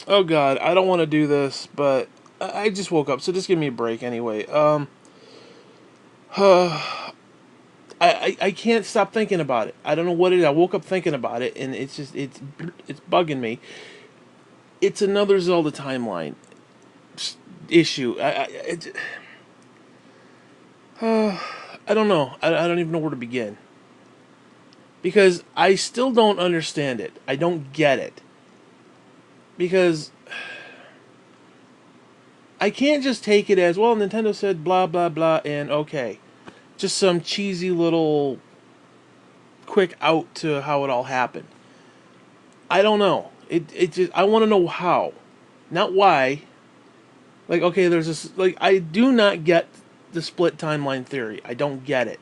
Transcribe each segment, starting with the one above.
Oh God, I don't want to do this, but I just woke up, so just give me a break anyway. I can't stop thinking about it. I don't know what it is. I woke up thinking about it, and it's bugging me. It's another Zelda timeline issue. I don't know. I don't even know where to begin because I still don't understand it. I don't get it because I can't just take it as well. Nintendo said blah blah blah, and okay, just some cheesy little quick out to how it all happened. I don't know. It just I want to know how, not why. Like okay, there's this like I do not get the split timeline theory. I don't get it.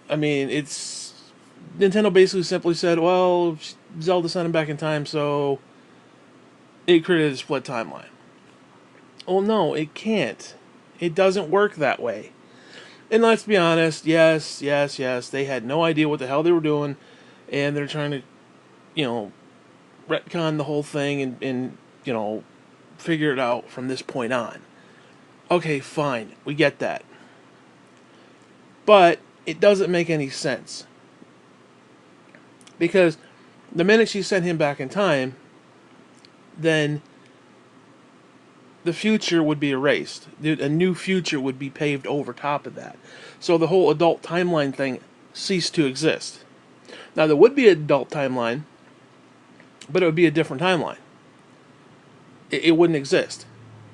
I mean, it's Nintendo basically simply said, well, Zelda sent him back in time, so it created a split timeline. Well, no, it can't. It doesn't work that way. And let's be honest, yes, they had no idea what the hell they were doing, and they're trying to, you know, retcon the whole thing and figure it out from this point on. Okay, fine, we get that. But it doesn't make any sense. Because the minute she sent him back in time, then the future would be erased. A new future would be paved over top of that. So the whole adult timeline thing ceased to exist. Now, there would be an adult timeline, but it would be a different timeline. It wouldn't exist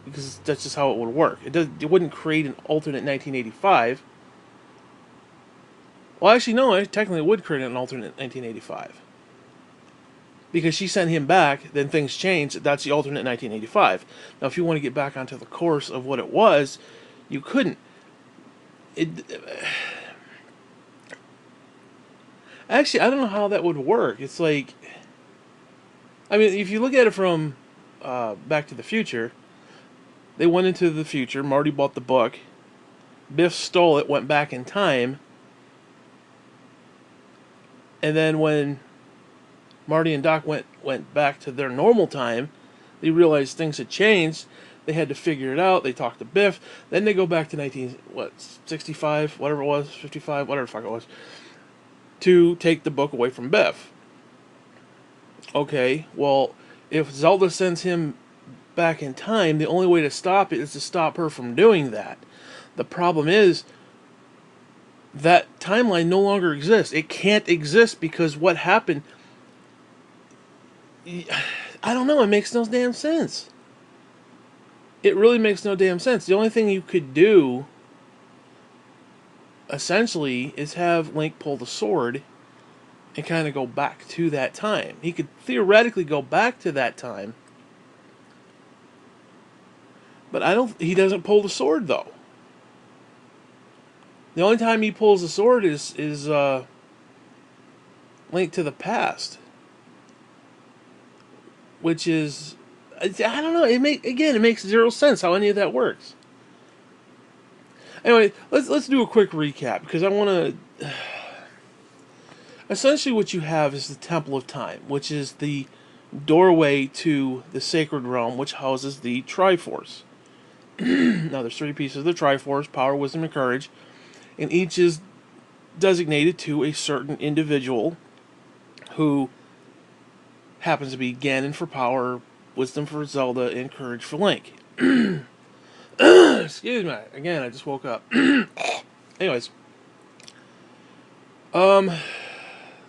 because that's just how it would work. It wouldn't create an alternate 1985. Well, actually, no, it technically would create an alternate 1985. Because she sent him back, then things changed. That's the alternate 1985. Now, if you want to get back onto the course of what it was, you couldn't. It actually, I don't know how that would work. It's like, I mean, if you look at it from Back to the Future, they went into the future. Marty bought the book. Biff stole it, went back in time, and then when Marty and Doc went back to their normal time, they realized things had changed. They had to figure it out. They talked to Biff. Then they go back to 65, whatever it was, 55, whatever the fuck it was, to take the book away from Biff. Okay, well, if Zelda sends him back in time, the only way to stop it is to stop her from doing that. The problem is that timeline no longer exists. It can't exist because what happened. I don't know. It makes no damn sense. It really makes no damn sense. The only thing you could do, essentially, is have Link pull the sword and kind of go back to that time. He could theoretically go back to that time, but I don't. He doesn't pull the sword though. The only time he pulls the sword is Link to the Past, which is I don't know. It makes zero sense how any of that works. Anyway, let's do a quick recap because I want to. Essentially, what you have is the Temple of Time, which is the doorway to the Sacred Realm, which houses the Triforce. Now, there's three pieces of the Triforce: power, wisdom, and courage, and each is designated to a certain individual who happens to be Ganon for power, wisdom for Zelda, and courage for Link. Excuse me. Again, I just woke up. Anyways, um,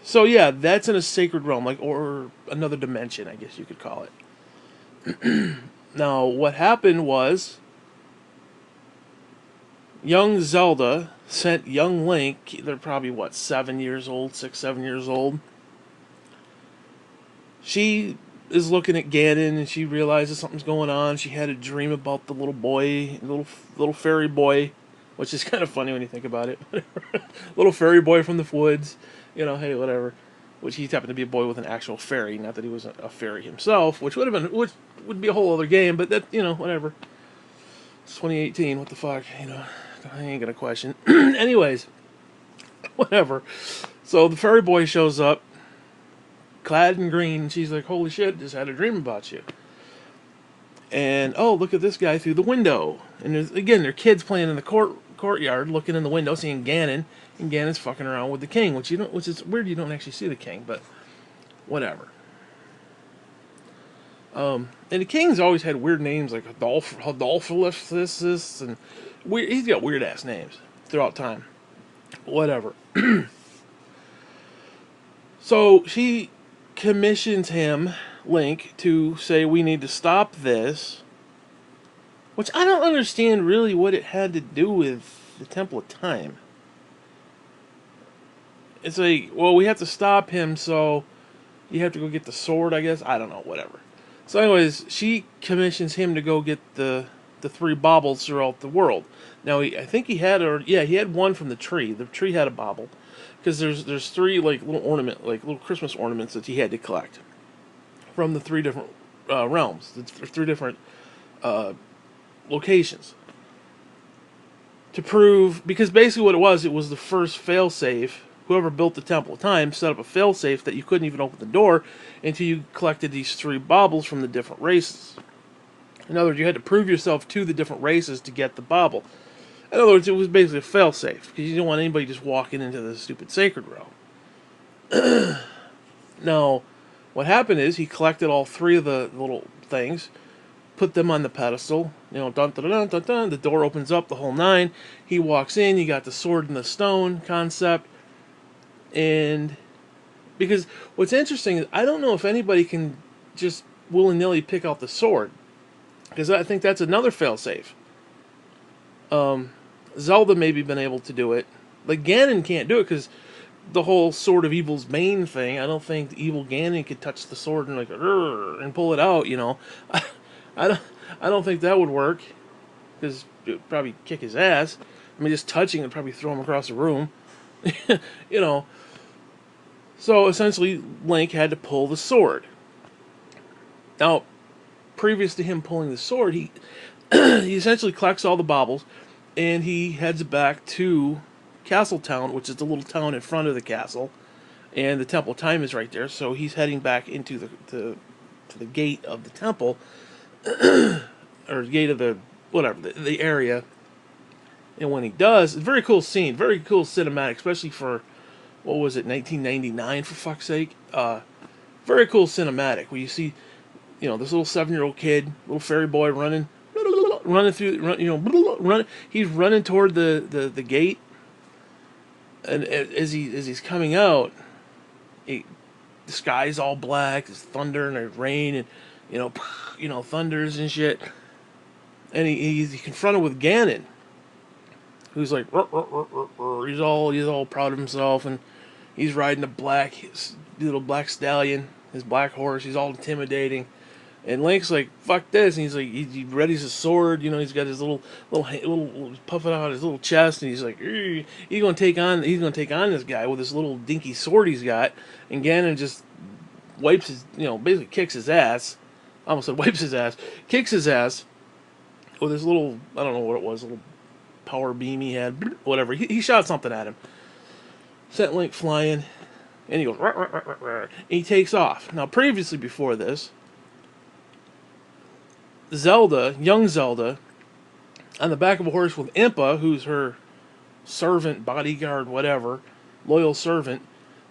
so yeah, that's in a sacred realm, like or another dimension, I guess you could call it. Now, what happened was young Zelda sent young Link. They're probably what 7 years old, 6, 7 years old. She is looking at Ganon and she realizes something's going on. She had a dream about the little boy, little fairy boy, which is kind of funny when you think about it. Little fairy boy from the woods, hey, whatever. Which he happened to be a boy with an actual fairy, not that he was a fairy himself, which which would be a whole other game. But that, whatever. It's 2018. What the fuck, I ain't gonna question. Anyways, whatever. So the fairy boy shows up, clad in green. And she's like, holy shit, just had a dream about you. And, oh, look at this guy through the window. And there's, again, there are kids playing in the courtyard, looking in the window, seeing Ganon. And Ganon's fucking around with the king, which is weird. You don't actually see the king, but whatever. And the king's always had weird names like Adolphus and weird. He's got weird ass names throughout time. Whatever. So she commissions him, Link, to say we need to stop this, which I don't understand really what it had to do with the Temple of Time. It's like, well, we have to stop him, so you have to go get the sword, I guess. I don't know, whatever. So anyways, she commissions him to go get the three baubles throughout the world. Now, I think he had one from the tree. The tree had a bauble. Because there's three like little Christmas ornaments that he had to collect from the three different realms, the three different locations, to prove, because basically what it was the first failsafe. Whoever built the Temple of Time set up a failsafe that you couldn't even open the door until you collected these three baubles from the different races. In other words, you had to prove yourself to the different races to get the bauble. In other words, it was basically a failsafe, because you didn't want anybody just walking into the stupid sacred realm. Now, what happened is he collected all three of the little things, put them on the pedestal, dun dun dun dun dun, the door opens up, the whole nine. He walks in, you got the sword and the stone concept, and because what's interesting is I don't know if anybody can just willy-nilly pick out the sword, because I think that's another failsafe. Zelda maybe been able to do it. Like Ganon can't do it because the whole Sword of Evil's bane thing. I don't think the evil Ganon could touch the sword and like and pull it out. I don't think that would work because it would probably kick his ass. I mean, just touching it would probably throw him across the room. So essentially, Link had to pull the sword. Now, previous to him pulling the sword, he he essentially collects all the baubles. And he heads back to Castle Town, which is the little town in front of the castle, and the Temple of Time is right there. So he's heading back into the gate of the temple, or gate of the the area. And when he does, it's a very cool scene, very cool cinematic, especially for what was it, 1999 for fuck's sake. Very cool cinematic where you see, this little 7-year-old kid, little fairy boy running through, he's running toward the gate, and as he's coming out, the sky's all black, there's thunder and there's rain and thunders and shit, and he's confronted with Ganon, who's like he's all proud of himself, and he's riding his little black stallion, his black horse. He's all intimidating. And Link's like, fuck this, and he's like, he readies his sword, he's got his little puffing out his little chest, and he's like, he's gonna take on this guy with this little dinky sword he's got, and Ganon just wipes his, basically kicks his ass. I almost said wipes his ass, kicks his ass with his little, I don't know what it was, little power beam he had, whatever. He shot something at him, sent Link flying, and he goes, and he takes off. Now, previously before this, young Zelda, on the back of a horse with Impa, who's her servant, bodyguard, whatever, loyal servant.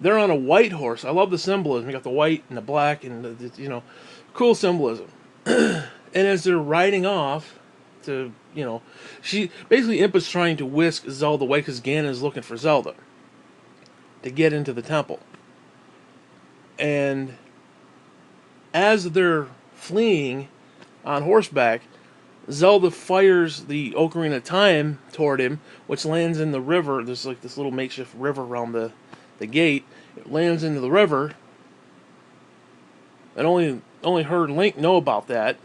They're on a white horse. I love the symbolism. You got the white and the black and the cool symbolism. And as they're riding off to, Impa's trying to whisk Zelda away because Ganon is looking for Zelda to get into the temple. And as they're fleeing on horseback, Zelda fires the Ocarina of Time toward him, which lands in the river. There's like this little makeshift river around the gate. It lands into the river, and only her and Link know about that.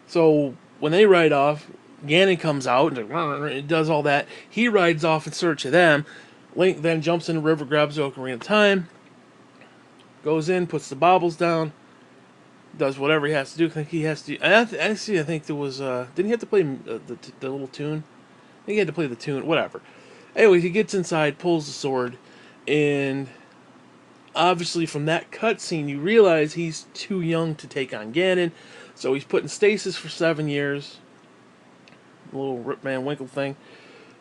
So when they ride off, Ganon comes out and does all that. He rides off in search of them. Link then jumps in the river, grabs the Ocarina of Time, goes in, puts the baubles down, does whatever he has to do. I think he has to. Actually, I think there was. Didn't he have to play the little tune? I think he had to play the tune. Whatever. Anyway, he gets inside, pulls the sword, and Obviously, from that cutscene, you realize he's too young to take on Ganon, so he's put in stasis for 7 years. A little Rip Van Winkle thing.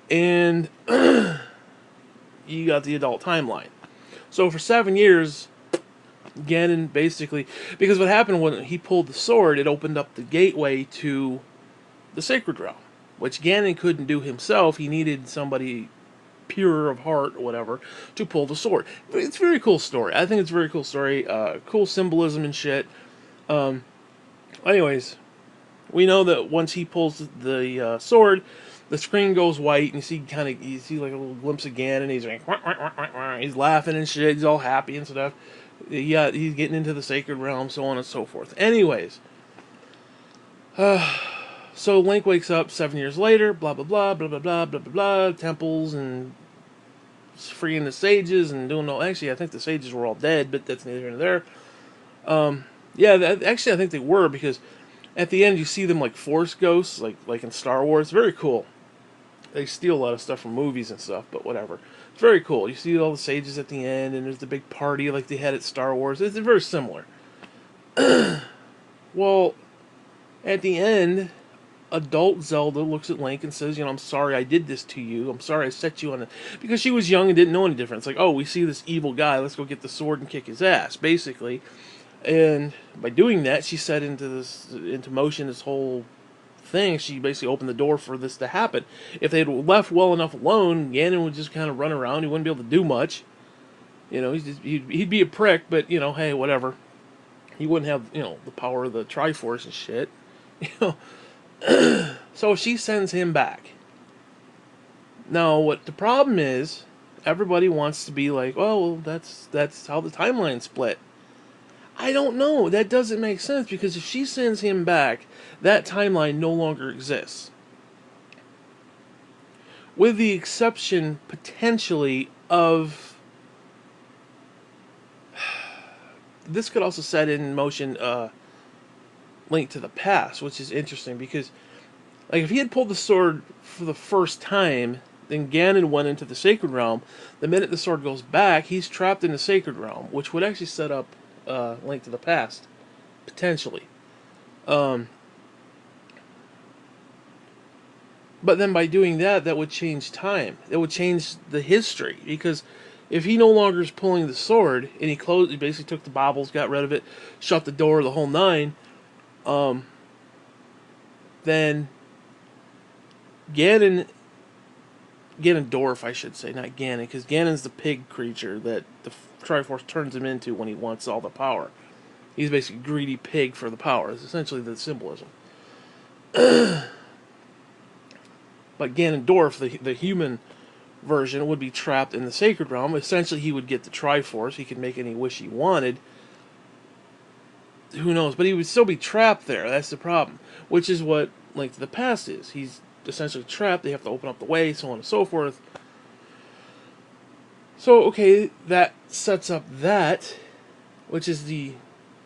And you got the adult timeline. So for 7 years, Ganon basically, because what happened when he pulled the sword, it opened up the gateway to the Sacred Realm, which Ganon couldn't do himself. He needed somebody pure of heart or whatever to pull the sword. It's a very cool story. I think it's a very cool story. Cool symbolism and shit. Anyways, we know that once he pulls the sword, the screen goes white, and you see like a little glimpse of Ganon, and he's like, wah, wah, wah, wah, wah. He's laughing and shit. He's all happy and stuff. Yeah, he's getting into the Sacred Realm, so on and so forth. Anyways, so Link wakes up 7 years later. Blah blah blah blah blah blah blah blah blah. Temples and freeing the sages and doing all. Actually, I think the sages were all dead, but that's neither here nor there. Actually, I think they were, because at the end you see them like Force ghosts, like in Star Wars. Very cool. They steal a lot of stuff from movies and stuff, but whatever. It's very cool. You see all the sages at the end, and there's the big party like they had at Star Wars. It's very similar. Well, at the end, adult Zelda looks at Link and says, I'm sorry I did this to you. I'm sorry I set you on a... Because she was young and didn't know any different. It's like, oh, we see this evil guy. Let's go get the sword and kick his ass, basically. And by doing that, she set into motion this whole thing. She basically opened the door for this to happen. If they'd left well enough alone, Ganon would just kind of run around. He wouldn't be able to do much. He'd be a prick, but, hey, whatever. He wouldn't have, the power of the Triforce and shit. So she sends him back. Now, what the problem is, everybody wants to be like, well, that's how the timeline split. I don't know. That doesn't make sense, because if she sends him back, that timeline no longer exists. With the exception, potentially, of... This could also set in motion Link to the Past, which is interesting, because like if he had pulled the sword for the first time, then Ganon went into the Sacred Realm. The minute the sword goes back, he's trapped in the Sacred Realm, which would actually set up Link to the Past, potentially. But then by doing that, that would change time. It would change the history, because if he no longer is pulling the sword, and he basically took the baubles, got rid of it, shut the door, the whole nine, then Ganondorf, I should say, not Ganon, because Ganon's the pig creature that the Triforce turns him into when he wants all the power. He's basically a greedy pig for the power. It's essentially the symbolism. But Ganondorf, the human version, would be trapped in the Sacred Realm. Essentially, he would get the Triforce. He could make any wish he wanted. Who knows? But he would still be trapped there. That's the problem. Which is what Link to the Past is. He's essentially trapped. They have to open up the way, so on and so forth. So, okay, that sets up that, which is the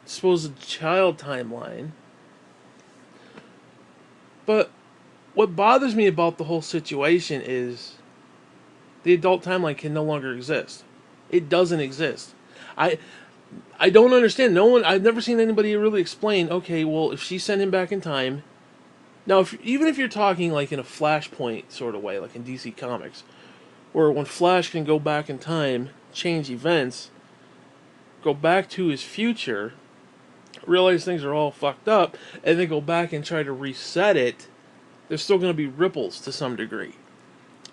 supposed child timeline. But what bothers me about the whole situation is the adult timeline can no longer exist. It doesn't exist. I don't understand. I've never seen anybody really explain, okay, well, if she sent him back in time... Now, even if you're talking like in a Flashpoint sort of way, like in DC Comics, where when Flash can go back in time, change events, go back to his future, realize things are all fucked up, and then go back and try to reset it, there's still going to be ripples to some degree.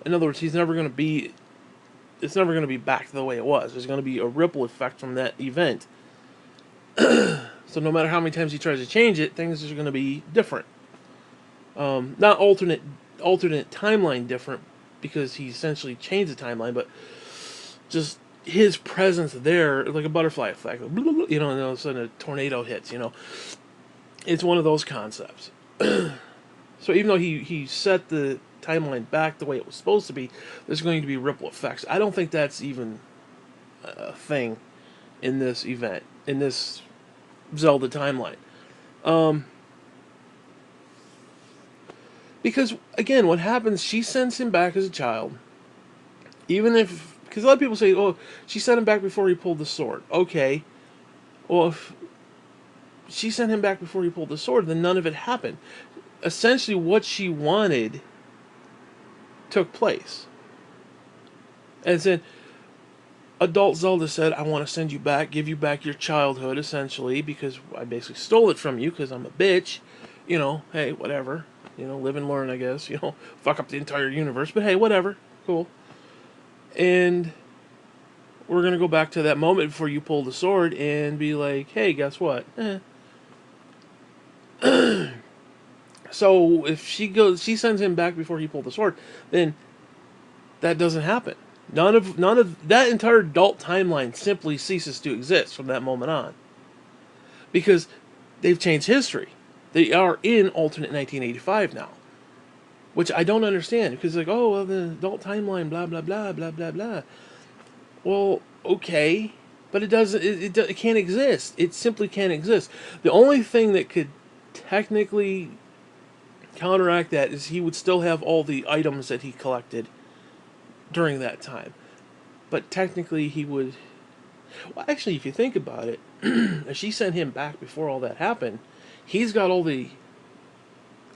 In other words, it's never going to be back to the way it was. There's going to be a ripple effect from that event. So no matter how many times he tries to change it, things are going to be different. Not alternate timeline different, because he essentially changed the timeline, but just his presence there, like a butterfly effect, and all of a sudden a tornado hits. It's one of those concepts. So even though he set the timeline back the way it was supposed to be, there's going to be ripple effects. I don't think that's even a thing in this event, in this Zelda timeline. Because, again, what happens, she sends him back as a child. Even if, because a lot of people say, "Oh, she sent him back before he pulled the sword." Okay, well, if she sent him back before he pulled the sword, then none of it happened. Essentially, what she wanted took place. And then adult Zelda said, "I want to send you back, give you back your childhood, essentially, because I basically stole it from you because I'm a bitch. You know, hey, whatever. You know, live and learn, I guess. You know, fuck up the entire universe, but hey, whatever. Cool. And we're going to go back to that moment before you pull the sword and be like, hey, guess what? So if she sends him back before he pulled the sword, then that doesn't happen. None of that entire adult timeline simply ceases to exist from that moment on, because they've changed history. They are in alternate 1985 now, which I don't understand, because like, oh, well, the adult timeline, blah blah blah blah blah blah. Well, okay, but it doesn't. It can't exist. It simply can't exist. The only thing that could technically counteract that is he would still have all the items that he collected during that time. But technically, he would. Well, actually, if you think about it, if she sent him back before all that happened, he's got all the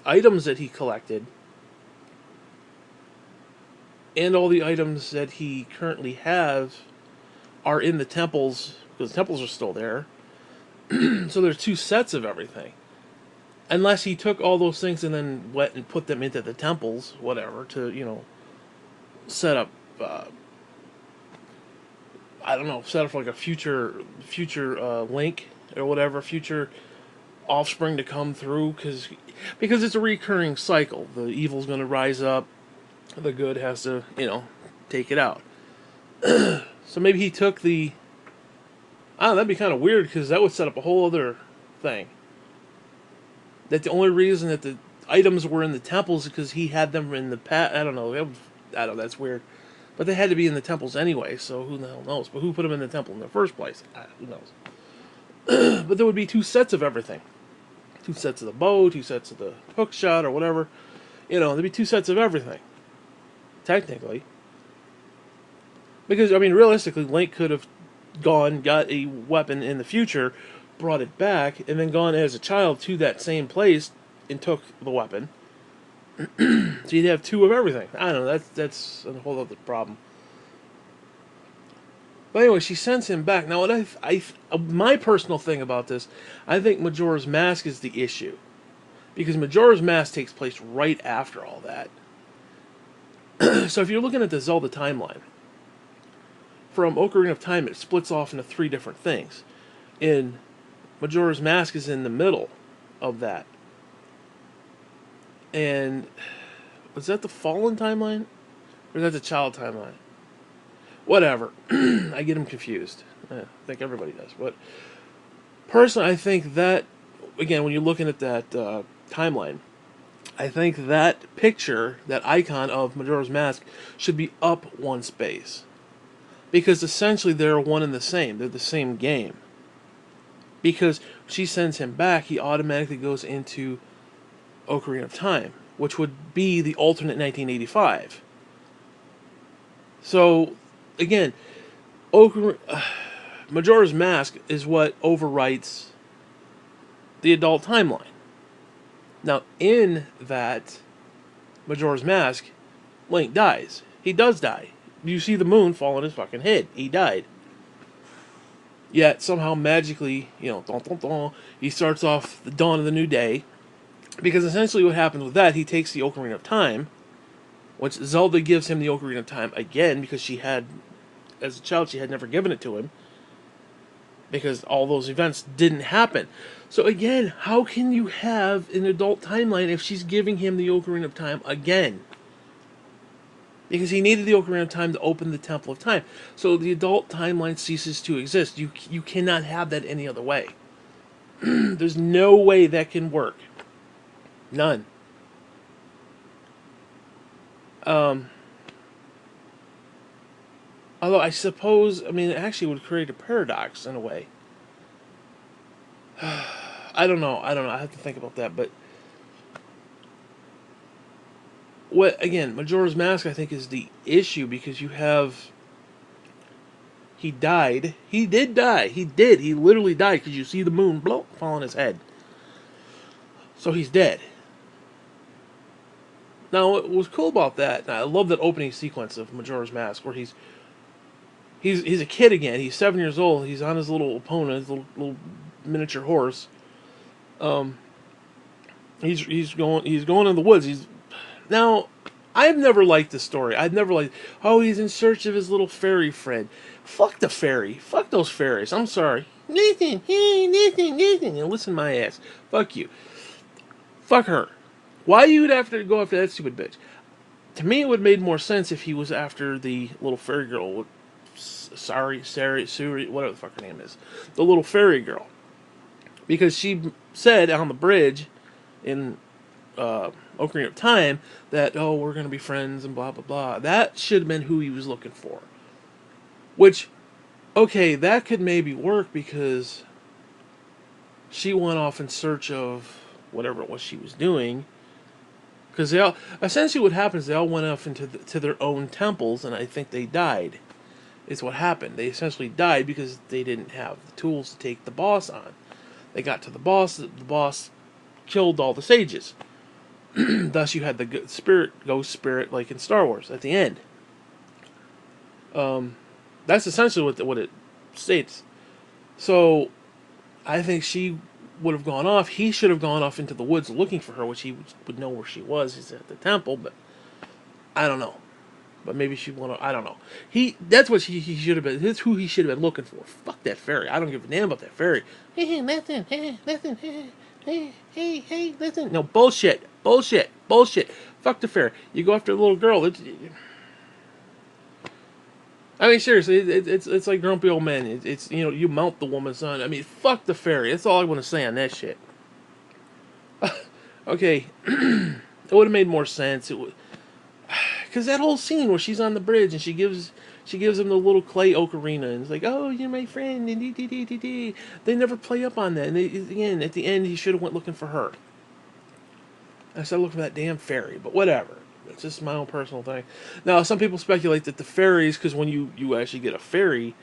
items that he collected and all the items that he currently has are in the temples, because the temples are still there. So there's two sets of everything. Unless he took all those things and then went and put them into the temples, whatever, to, set up, I don't know, set up like a future link or whatever, future offspring to come through, because it's a recurring cycle. The evil's going to rise up, the good has to, take it out. So maybe he took the. I don't know, that'd be kind of weird, because that would set up a whole other thing. That the only reason that the items were in the temples is because he had them in the past. I don't know. That's weird. But they had to be in the temples anyway, so who the hell knows? But who put them in the temple in the first place? Who knows? But there would be two sets of everything. Two sets of the bow, two sets of the hook shot, or whatever. There'd be two sets of everything. Technically. Because, realistically, Link could have gone, got a weapon in the future, brought it back, and then gone as a child to that same place and took the weapon. So you'd have two of everything. I don't know, that's a whole other problem. But anyway, she sends him back. Now, what my personal thing about this, I think Majora's Mask is the issue. Because Majora's Mask takes place right after all that. So if you're looking at the Zelda timeline, from Ocarina of Time, it splits off into three different things. In Majora's Mask is in the middle of that. And was that the Fallen timeline? Or is that the Child timeline? Whatever. I get them confused. I think everybody does. But personally, I think that, again, when you're looking at that timeline, I think that picture, that icon of Majora's Mask, should be up one space. Because essentially they're one and the same. They're the same game. Because she sends him back, he automatically goes into Ocarina of Time, which would be the alternate 1985. So, again, Majora's Mask is what overwrites the adult timeline. Now, in that Majora's Mask, Link dies. He does die. You see the moon fall on his fucking head. He died. Yet, somehow, magically, he starts off the dawn of the new day. Because essentially what happens with that, he takes the Ocarina of Time, which Zelda gives him the Ocarina of Time again, because as a child, she had never given it to him. Because all those events didn't happen. So again, how can you have an adult timeline if she's giving him the Ocarina of Time again? Because he needed the Ocarina of Time to open the Temple of Time. So the adult timeline ceases to exist. You cannot have that any other way. There's no way that can work. None. Although I suppose, it actually would create a paradox in a way. I don't know. I have to think about that. But Majora's Mask, I think, is the issue, because you have He died. He did die. He did. He literally died because you see the moon blow fall on his head. So he's dead. Now, what was cool about that, and I love that opening sequence of Majora's Mask, where he's a kid again. He's 7 years old. He's on his little opponent, his little miniature horse. Um, he's going in the woods. Now, I've never liked this story. I've never liked, oh, he's in search of his little fairy friend. Fuck the fairy. Fuck those fairies. I'm sorry. Nathan, hey, Nathan, Nathan. You know, listen to my ass. Fuck you. Fuck her. Why you'd have to go after that stupid bitch? To me, it would have made more sense if he was after the little fairy girl. Suri, whatever the fuck her name is. The little fairy girl. Because she said on the bridge in Ocarina of Time that, oh, we're going to be friends and blah, blah, blah. That should have been who he was looking for. Which, okay, that could maybe work because she went off in search of whatever it was she was doing. Because they all, essentially what happens, they all went off to their own temples, and I think they died. Is what happened. They essentially died because they didn't have the tools to take the boss on. They got to the boss killed all the sages. Thus you had the ghost spirit, like in Star Wars, at the end. That's essentially what it states. So, I think she would have gone off. He should have gone off into the woods looking for her, which he would know where she was. He's at the temple, but I don't know. But maybe she want to. I don't know. That's what he should have been. That's who he should have been looking for. Fuck that fairy. I don't give a damn about that fairy. Hey, listen. Listen. Hey, listen. No, bullshit. Fuck the fairy. You go after the little girl. I mean, seriously, it's like grumpy old men. It's you know, you mount the woman's son. I mean, fuck the fairy. That's all I want to say on that shit. Okay, it would have made more sense. It would. Because that whole scene where she's on the bridge and she gives him the little clay ocarina and it's like, oh, you're my friend, and they never play up on that. And again, at the end, he should have went looking for her. I started looking for that damn fairy, but whatever. It's just my own personal thing. Now, some people speculate that the fairies, because when you actually get a fairy,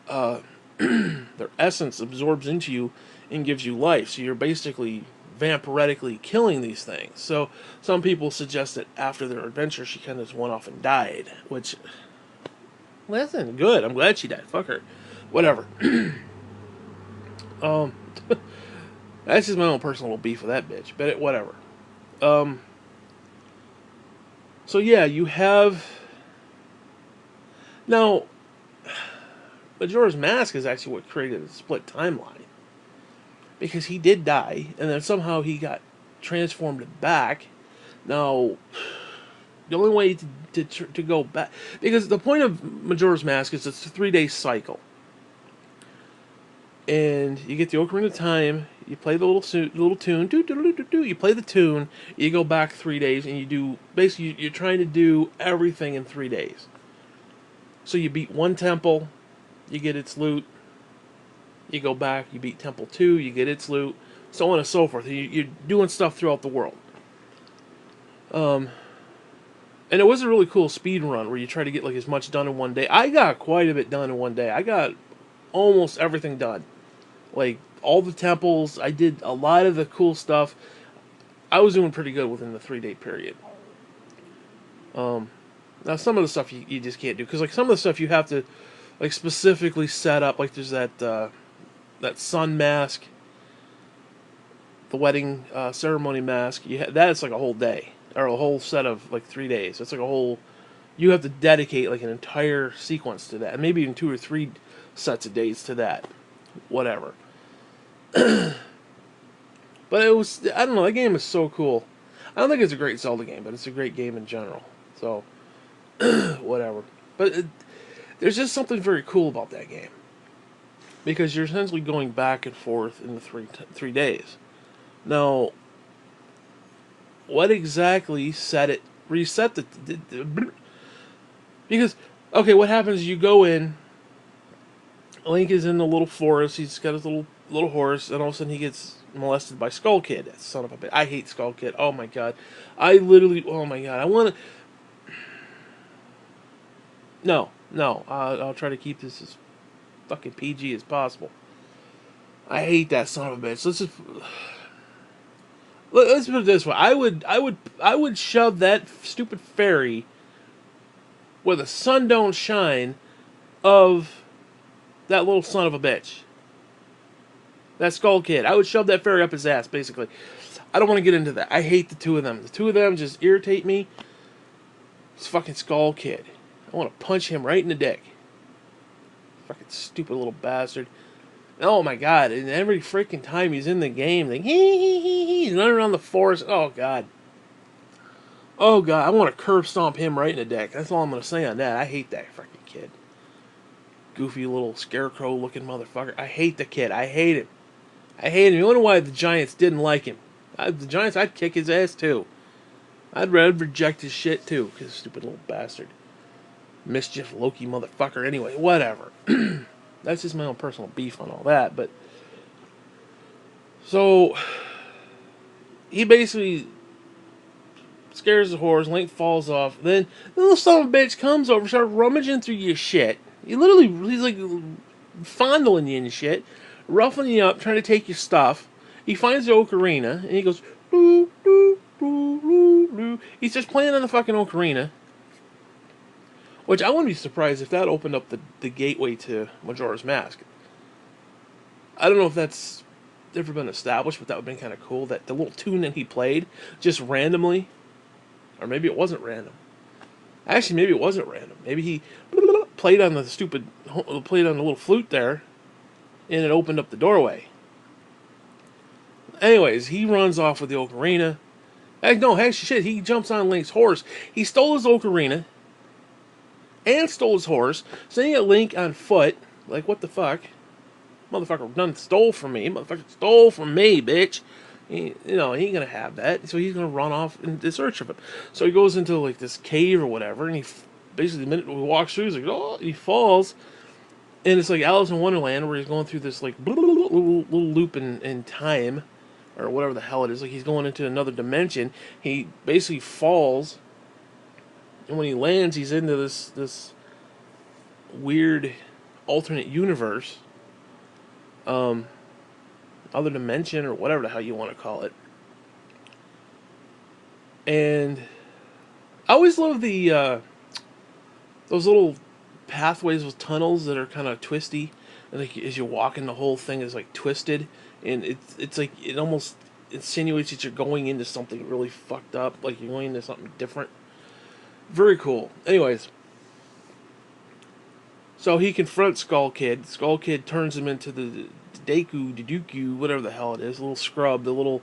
their essence absorbs into you and gives you life. So you're basically vampiretically killing these things. So some people suggest that after their adventure, she kind of just went off and died. Which, listen, good. I'm glad she died. Fuck her. Whatever. That's just my own personal little beef with that bitch. But whatever. So yeah, you have now. Majora's Mask is actually what created a split timeline. Because he did die, and then somehow he got transformed back. Now, the only way to go back... Because the point of Majora's Mask is it's a 3-day cycle. And you get the Ocarina of Time, you play the little tune, you play the tune, you go back 3 days, and you do... Basically, you're trying to do everything in 3 days. So you beat one temple, you get its loot, you go back, you beat Temple 2, you get its loot, so on and so forth. You're doing stuff throughout the world. And it was a really cool speed run where you try to get like as much done in one day. I got quite a bit done in one day. I got almost everything done. Like, all the temples, I did a lot of the cool stuff. I was doing pretty good within the 3-day period. Now, some of the stuff you just can't do. Because, like, some of the stuff you have to, like, specifically set up. Like, there's that sun mask. The wedding ceremony mask. That's like a whole day. Or a whole set of, like, 3 days. It's like a whole... You have to dedicate, like, an entire sequence to that. And maybe even 2 or 3 sets of days to that. Whatever. But it was... I don't know. That game is so cool. I don't think it's a great Zelda game, but it's a great game in general. So... whatever. But there's just something very cool about that game. Because you're essentially going back and forth in the 3 days. Now... What exactly reset the... Because, okay, what happens is you go in, Link is in the little forest, he's got his little horse, and all of a sudden he gets molested by Skull Kid. That son of a bitch. I hate Skull Kid. Oh my god. I want to... No, I'll try to keep this as fucking PG as possible. I hate that son of a bitch. Let's put it this way. I would shove that stupid fairy where the sun don't shine of that little son of a bitch. That Skull Kid. I would shove that fairy up his ass, basically. I don't want to get into that. I hate the two of them. The two of them just irritate me. This fucking Skull Kid. I want to punch him right in the dick. Fucking stupid little bastard. Oh my god, and every freaking time he's in the game, like, he's running around the forest. Oh god. Oh god, I want to curb stomp him right in the dick. That's all I'm going to say on that. I hate that freaking kid. Goofy little scarecrow looking motherfucker. I hate the kid. I hate him. I hate him. You wonder why the Giants didn't like him. The Giants, I'd kick his ass too. I'd reject his shit too, because stupid little bastard. Mischief Loki motherfucker. Anyway, whatever. That's just my own personal beef on all that, but... So... He basically... scares the horse, Link falls off, then the little son of a bitch comes over, starts rummaging through your shit. He's like, fondling you and shit, roughing you up, trying to take your stuff. He finds the ocarina, and he goes, doo, doo, doo, doo, doo. He's just playing on the fucking ocarina. Which I wouldn't be surprised if that opened up the gateway to Majora's Mask. I don't know if that's ever been established, but that would have been kind of cool. That the little tune that he played, just randomly, or maybe it wasn't random. Actually, maybe it wasn't random. Maybe he played on the little flute there, and it opened up the doorway. Anyways, he runs off with the ocarina. Shit, he jumps on Link's horse. He stole his ocarina, and stole his horse, sending a Link on foot. Like, what the fuck? Motherfucker done stole from me. Motherfucker stole from me, bitch. He ain't gonna have that. So he's gonna run off in search of him. So he goes into, like, this cave or whatever, and basically, the minute we walk through, he's like, oh, he falls. And it's like Alice in Wonderland, where he's going through this, like, little loop in time, or whatever the hell it is. Like, he's going into another dimension. He basically falls, and when he lands, he's into this weird alternate universe, other dimension, or whatever the hell you want to call it. And I always love the those little pathways with tunnels that are kind of twisty, and like as you're walking, the whole thing is like twisted, and it's like it almost insinuates that you're going into something really fucked up, like you're going into something different. Very cool. Anyways, so he confronts Skull Kid. Skull Kid turns him into the Deku, whatever the hell it is, little scrub, the little,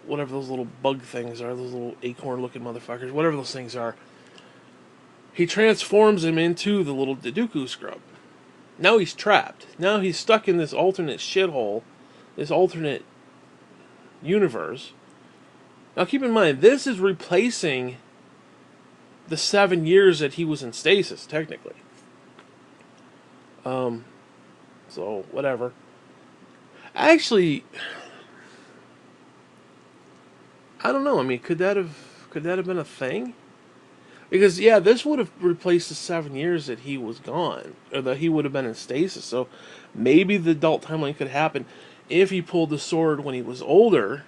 whatever those little bug things are, those little acorn-looking motherfuckers, whatever those things are. He transforms him into the little Deku scrub. Now he's trapped. Now he's stuck in this alternate shithole, this alternate universe. Now keep in mind, this is replacing the 7 years that he was in stasis, technically. So, whatever. Actually, I don't know. I mean, could that have been a thing? Because, yeah, this would have replaced the 7 years that he was gone, or that he would have been in stasis. So, maybe the adult timeline could happen if he pulled the sword when he was older.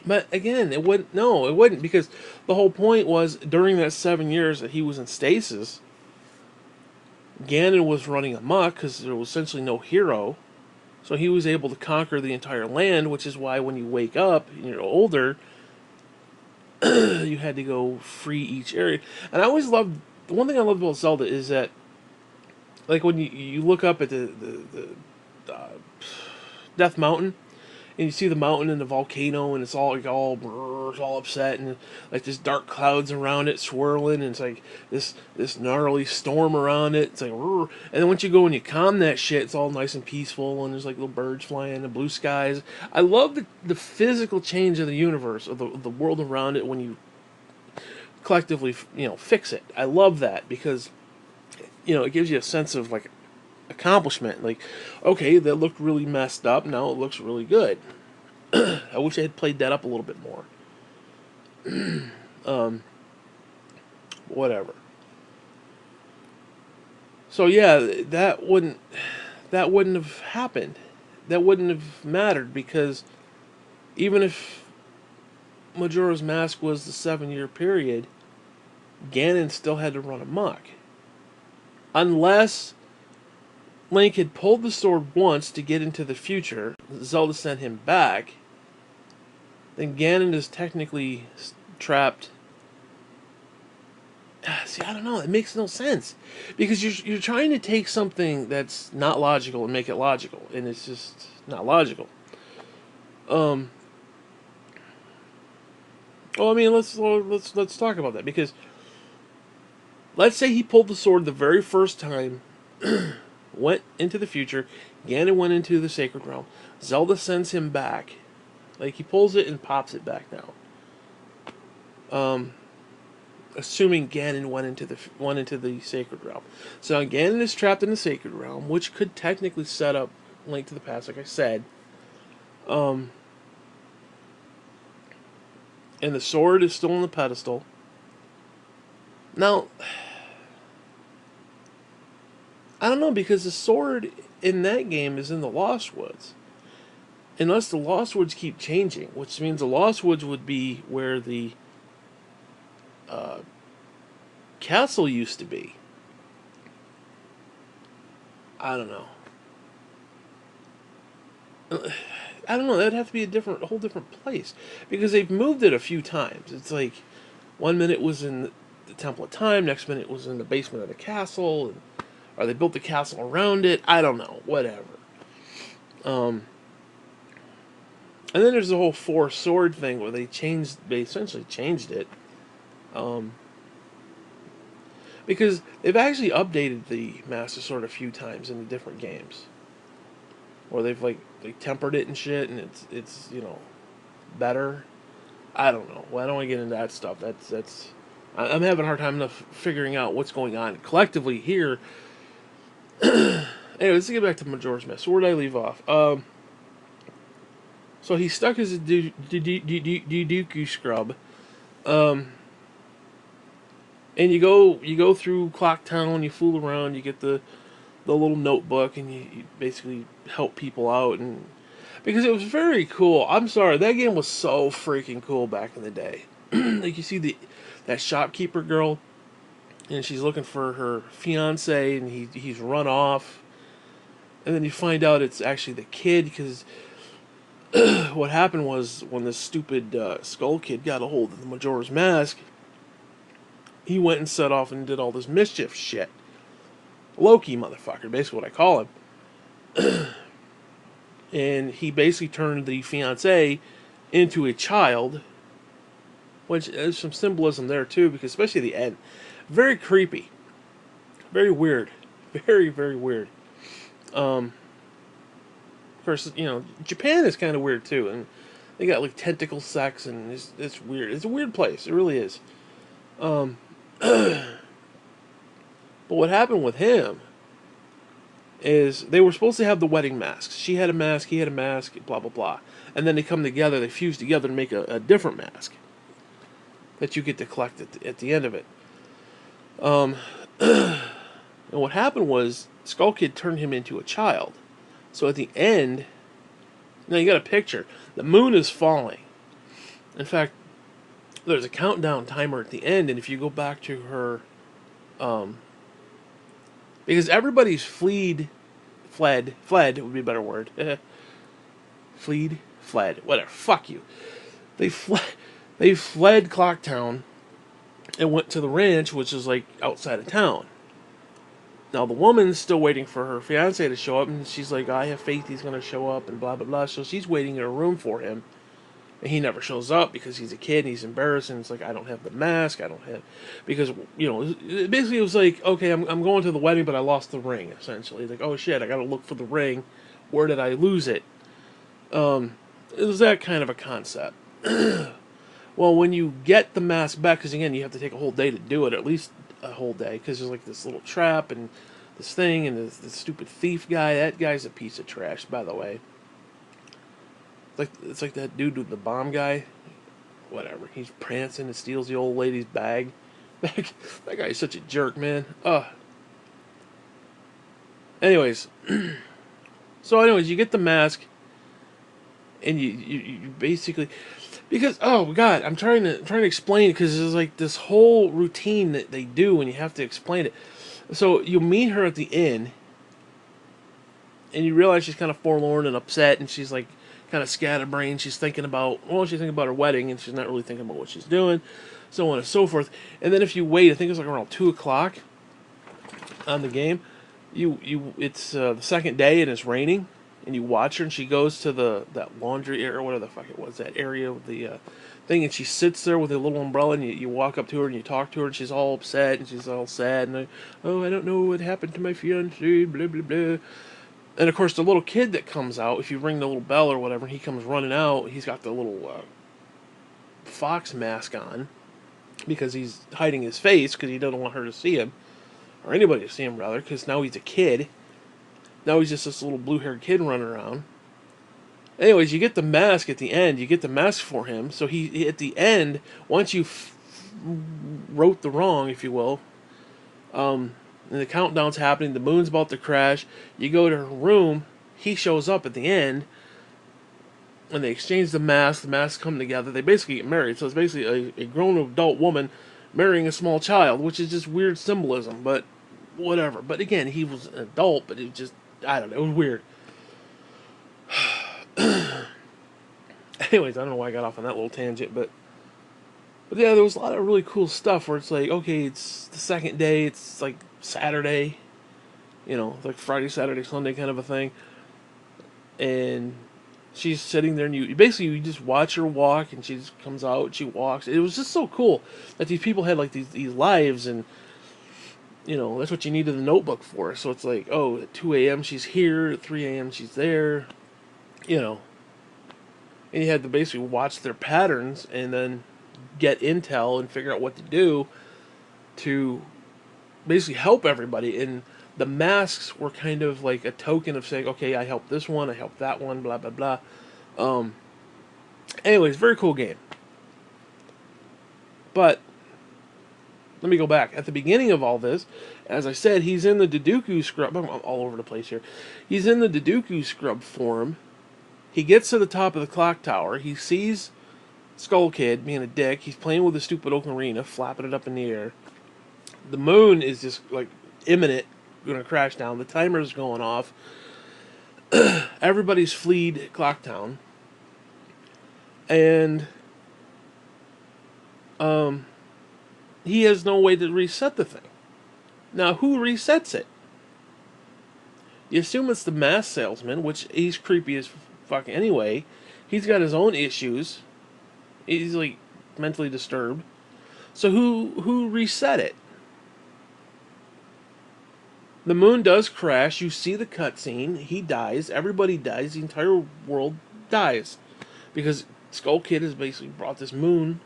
But again, it wouldn't. No, it wouldn't, because the whole point was during that 7 years that he was in stasis, Ganon was running amok because there was essentially no hero, so he was able to conquer the entire land. Which is why when you wake up and you're older, you had to go free each area. And I always loved, the one thing I loved about Zelda is that, like when you look up at the Death Mountain, and you see the mountain and the volcano, and it's all like it's all upset, and like this dark clouds around it swirling, and it's like this gnarly storm around it. It's like, and then once you go and you calm that shit, it's all nice and peaceful, and there's like little birds flying, and blue skies. I love the physical change of the universe, of the world around it, when you collectively fix it. I love that, because it gives you a sense of like accomplishment. Like, okay, that looked really messed up, now it looks really good. I wish I had played that up a little bit more. Whatever. So yeah, that wouldn't have happened. That wouldn't have mattered because even if Majora's Mask was the 7 year period, Ganon still had to run amok. Unless Link had pulled the sword once to get into the future, Zelda sent him back, then Ganon is technically trapped. See, I don't know. It makes no sense because you're trying to take something that's not logical and make it logical, and it's just not logical. Um. Well, I mean, let's talk about that because let's say he pulled the sword the very first time, went into the future, Ganon went into the Sacred Realm. Zelda sends him back, like he pulls it and pops it back now. Um, assuming Ganon went into the Sacred Realm. So now Ganon is trapped in the Sacred Realm, which could technically set up Link to the Past, like I said. Um, and the sword is still on the pedestal. Now, I don't know because the sword in that game is in the Lost Woods. Unless the Lost Woods keep changing, which means the Lost Woods would be where the uh, castle used to be. I don't know. I don't know. That'd have to be a whole different place because they've moved it a few times. It's like one minute it was in the Temple of Time, next minute it was in the basement of the castle, or they built the castle around it. I don't know. Whatever. Um, and then there's the whole four sword thing where they essentially changed it. Um, because they've actually updated the Master Sword a few times in the different games. Or they've they tempered it and shit, and it's better. I don't know. Well, I don't want to get into that stuff. I'm having a hard time enough figuring out what's going on collectively here. Anyway, let's get back to Majora's Mask. So where did I leave off? So he's stuck as a Duku scrub. And you go through Clock Town, you fool around, you get the little notebook, and you basically help people out, and because it was very cool. I'm sorry, that game was so freaking cool back in the day. Like you see that shopkeeper girl, and she's looking for her fiance, and he's run off, and then you find out it's actually the kid because what happened was when this stupid Skull Kid got a hold of the Majora's Mask, he went and set off and did all this mischief shit. Loki, motherfucker, basically what I call him. And he basically turned the fiancée into a child, which there's some symbolism there too, because especially the end. Very creepy. Very weird. Very, very weird. Of course, Japan is kind of weird too, and they got like tentacle sex, and it's weird. It's a weird place. It really is. But what happened with him is they were supposed to have the wedding masks. She had a mask, he had a mask, blah, blah, blah. And then they come together, they fuse together to make a different mask that you get to collect at the end of it. And what happened was Skull Kid turned him into a child. So at the end, now you got a picture. The moon is falling. In fact, there's a countdown timer at the end, and if you go back to her, because everybody's fled would be a better word. Fled, whatever. Fuck you. They fled Clocktown and went to the ranch, which is like outside of town. Now the woman's still waiting for her fiance to show up, and she's like, I have faith he's gonna show up, and blah blah blah. So she's waiting in a room for him. And he never shows up because he's a kid and he's embarrassed, and it's like, I don't have the mask, I don't have... Because, basically it was like, okay, I'm going to the wedding, but I lost the ring, essentially. Like, oh shit, I gotta look for the ring. Where did I lose it? It was that kind of a concept. Well, when you get the mask back, because again, you have to take a whole day to do it, at least a whole day, because there's like this little trap, and this thing, and this stupid thief guy. That guy's a piece of trash, by the way. It's like that dude with the bomb guy. Whatever. He's prancing and steals the old lady's bag. That guy's such a jerk, man. Anyways, you get the mask, and you basically, because oh god, I'm trying to explain it, because there's like this whole routine that they do, and you have to explain it. So you meet her at the inn, and you realize she's kind of forlorn and upset, and she's like kind of scatterbrained. She's thinking about her wedding, and she's not really thinking about what she's doing, so on and so forth. And then if you wait, I think it's like around 2 o'clock on the game. It's the second day and it's raining, and you watch her, and she goes to that laundry area, or whatever the fuck it was, that area with the thing, and she sits there with a little umbrella, and you walk up to her and you talk to her, and she's all upset and she's all sad, and I don't know what happened to my fiance, blah blah blah. And of course, the little kid that comes out, if you ring the little bell or whatever, he comes running out. He's got the little fox mask on because he's hiding his face because he doesn't want her to see him, or anybody to see him rather, because now he's a kid. Now he's just this little blue-haired kid running around. Anyways, you get the mask at the end. You get the mask for him. So he at the end, once you wrote the wrong, if you will, and the countdown's happening, the moon's about to crash, you go to her room, he shows up at the end, when they exchange the masks come together, they basically get married. So it's basically a grown adult woman marrying a small child, which is just weird symbolism, but whatever. But again, he was an adult, but it just, I don't know, it was weird. Anyways, I don't know why I got off on that little tangent, but yeah, there was a lot of really cool stuff where it's like, okay, it's the second day, it's like Saturday, like Friday, Saturday, Sunday kind of a thing, and she's sitting there, and you just watch her walk, and she just comes out, she walks. It was just so cool that these people had like these lives, and that's what you needed the notebook for. So it's like, oh, at 2 a.m. she's here, at 3 a.m. she's there, and you had to basically watch their patterns and then get intel and figure out what to do to basically help everybody. And the masks were kind of like a token of saying, okay, I helped this one, I helped that one, blah blah blah. Anyways, very cool game. But let me go back. At the beginning of all this, as I said, he's in the Deduku scrub. I'm all over the place here. He's in the Deduku scrub form. He gets to the top of the clock tower. He sees Skull Kid being a dick. He's playing with the stupid ocarina, flapping it up in the air. The moon is just like imminent, going to crash down. The timer's going off. Everybody's fleed Clocktown, and he has no way to reset the thing. Now, who resets it? You assume it's the mask salesman, which he's creepy as fuck anyway. He's got his own issues. He's like mentally disturbed. So who reset it? The moon does crash. You see the cutscene. He dies. Everybody dies. The entire world dies because Skull Kid has basically brought this moon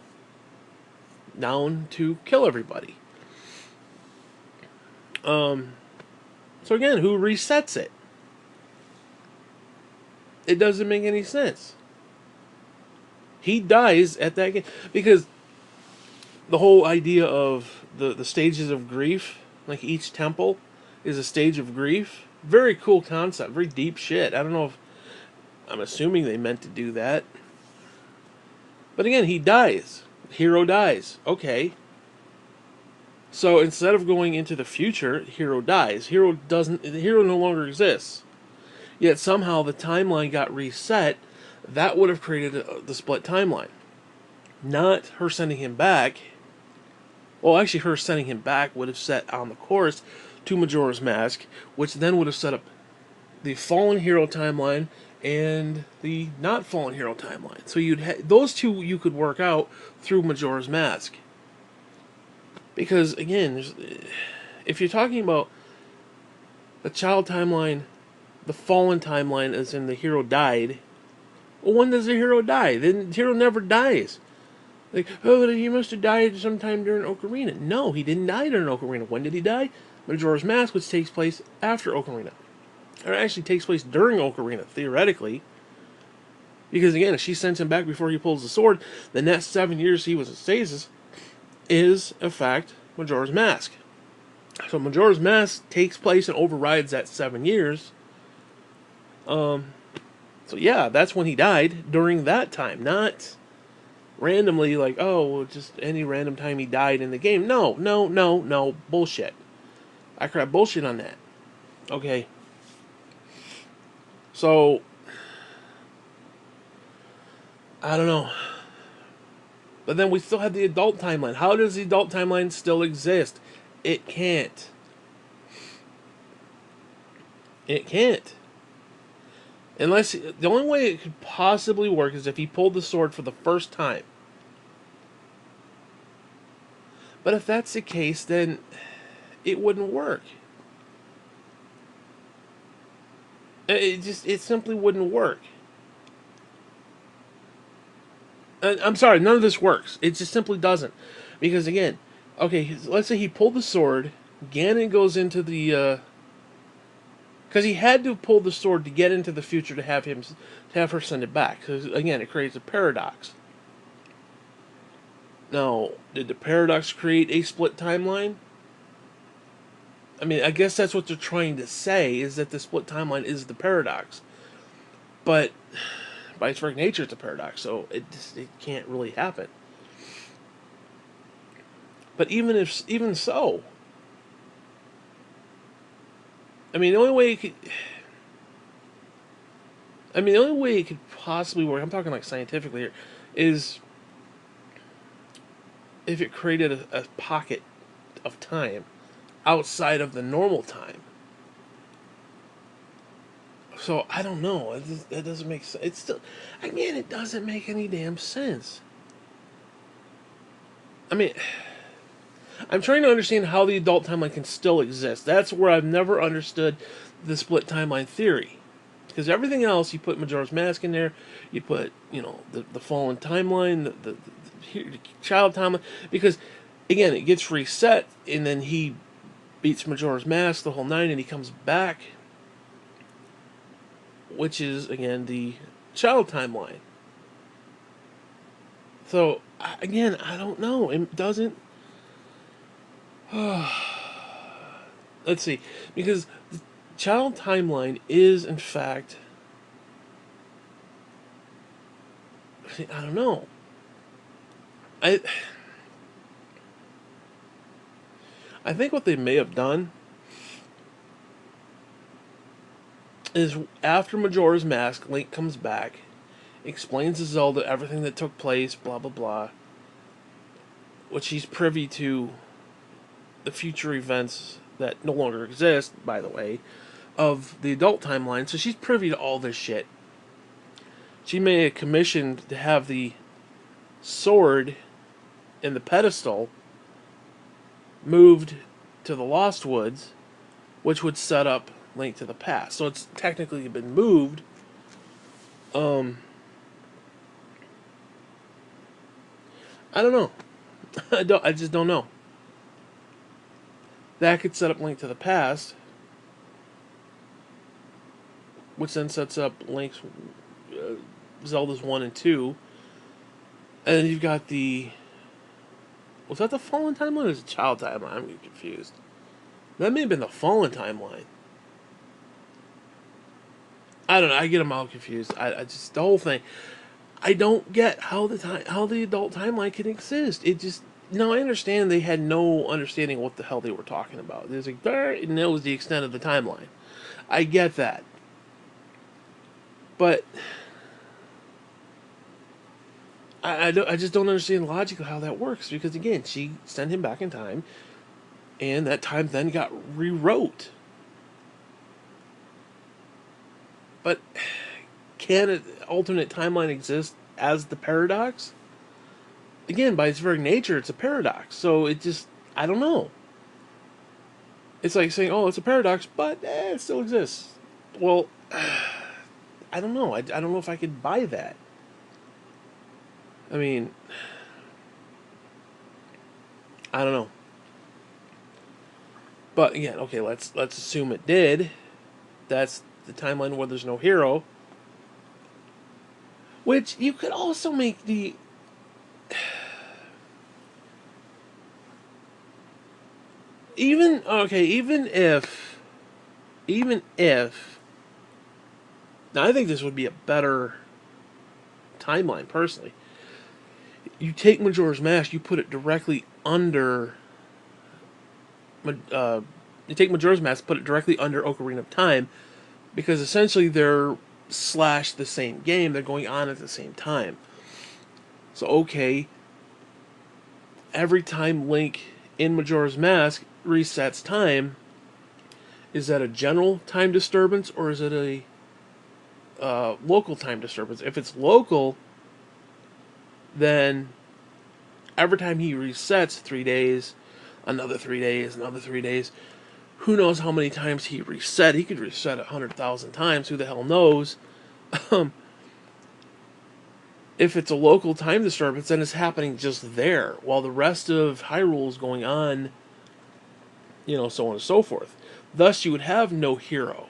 down to kill everybody. So again, who resets it? It doesn't make any sense. He dies at that game because the whole idea of the stages of grief, like each temple is a stage of grief. Very cool concept, very deep shit. I don't know if, I'm assuming they meant to do that. But again, he dies. Hero dies. Okay. So instead of going into the future, Hero dies. Hero no longer exists. Yet somehow the timeline got reset. That would have created the split timeline. Not her sending him back. Well, actually, her sending him back would have set on the course to Majora's Mask, which then would have set up the Fallen Hero timeline and the not Fallen Hero timeline. So those two you could work out through Majora's Mask. Because again, if you're talking about the child timeline, the Fallen timeline, as in the hero died. Well, when does the hero die? Then the hero never dies. Like, oh, he must have died sometime during Ocarina. No, he didn't die during Ocarina. When did he die? Majora's Mask, which takes place after Ocarina. Or actually takes place during Ocarina, theoretically. Because again, if she sends him back before he pulls the sword, then that 7 years he was in stasis is, in fact, Majora's Mask. So Majora's Mask takes place and overrides that 7 years. So yeah, that's when he died during that time, not randomly like, oh, well, just any random time he died in the game. No, no, no, no, bullshit. I crap bullshit on that. Okay. So I don't know. But then we still have the adult timeline. How does the adult timeline still exist? It can't. It can't. Unless the only way it could possibly work is if he pulled the sword for the first time. But if that's the case, then it wouldn't work. It simply wouldn't work. I'm sorry, none of this works. It just simply doesn't. Because again, okay, let's say he pulled the sword, Ganon goes into the because he had to pull the sword to get into the future to have her send it back. Because again, it creates a paradox. Now, did the paradox create a split timeline? I mean, I guess that's what they're trying to say, is that the split timeline is the paradox. But by its very nature, it's a paradox, so it can't really happen. But even so, I mean, the only way it could, I mean, the only way it could possibly work, I'm talking like scientifically here, is if it created a pocket of time outside of the normal time. So I don't know. It doesn't make sense. It's still, again, it doesn't make any damn sense. I mean, I'm trying to understand how the adult timeline can still exist. That's where I've never understood the split timeline theory. Because everything else, you put Majora's Mask in there, you put, the fallen timeline, the child timeline. Because, again, it gets reset, and then he beats Majora's Mask, the whole nine, and he comes back, which is, again, the child timeline. So, again, I don't know. It doesn't. Let's see. Because the child timeline is, in fact. I don't know. I think what they may have done is after Majora's Mask, Link comes back, explains to Zelda everything that took place, blah blah blah, which he's privy to the future events that no longer exist, by the way, of the adult timeline, so she's privy to all this shit. She made a commission to have the sword in the pedestal moved to the Lost Woods, which would set up Link to the Past. So it's technically been moved. I don't know. I just don't know. That could set up Link to the Past, which then sets up Link's Zelda's 1 and 2. And then you've got the... Was that the Fallen timeline or is it Child timeline? I'm getting confused. That may have been the Fallen timeline. I don't know. I get them all confused. I just... The whole thing. I don't get how the adult timeline can exist. It just... Now, I understand they had no understanding what the hell they were talking about. There's like, and that was the extent of the timeline. I get that. But... I just don't understand logically how that works, because again, she sent him back in time, and that time then got rewrote. But can an alternate timeline exist as the paradox? Again, by its very nature, it's a paradox. So it just, I don't know. It's like saying, oh, it's a paradox, but it still exists. Well, I don't know. I don't know if I could buy that. I mean, I don't know. But again, okay, let's assume it did. That's the timeline where there's no hero. Which you could also make the... Even okay, even if now I think this would be a better timeline personally. You take Majora's Mask, you put it directly under. Uh, you take Majora's Mask, put it directly under Ocarina of Time, because essentially they're slash the same game. They're going on at the same time. So okay, every time Link in Majora's Mask resets time, is that a general time disturbance or is it a local time disturbance? If it's local, then every time he resets 3 days, another 3 days, another 3 days. Who knows how many times he reset? He could reset 100,000 times. Who the hell knows? Um, if it's a local time disturbance, then it's happening just there, while the rest of Hyrule is going on, so on and so forth. Thus, you would have no hero,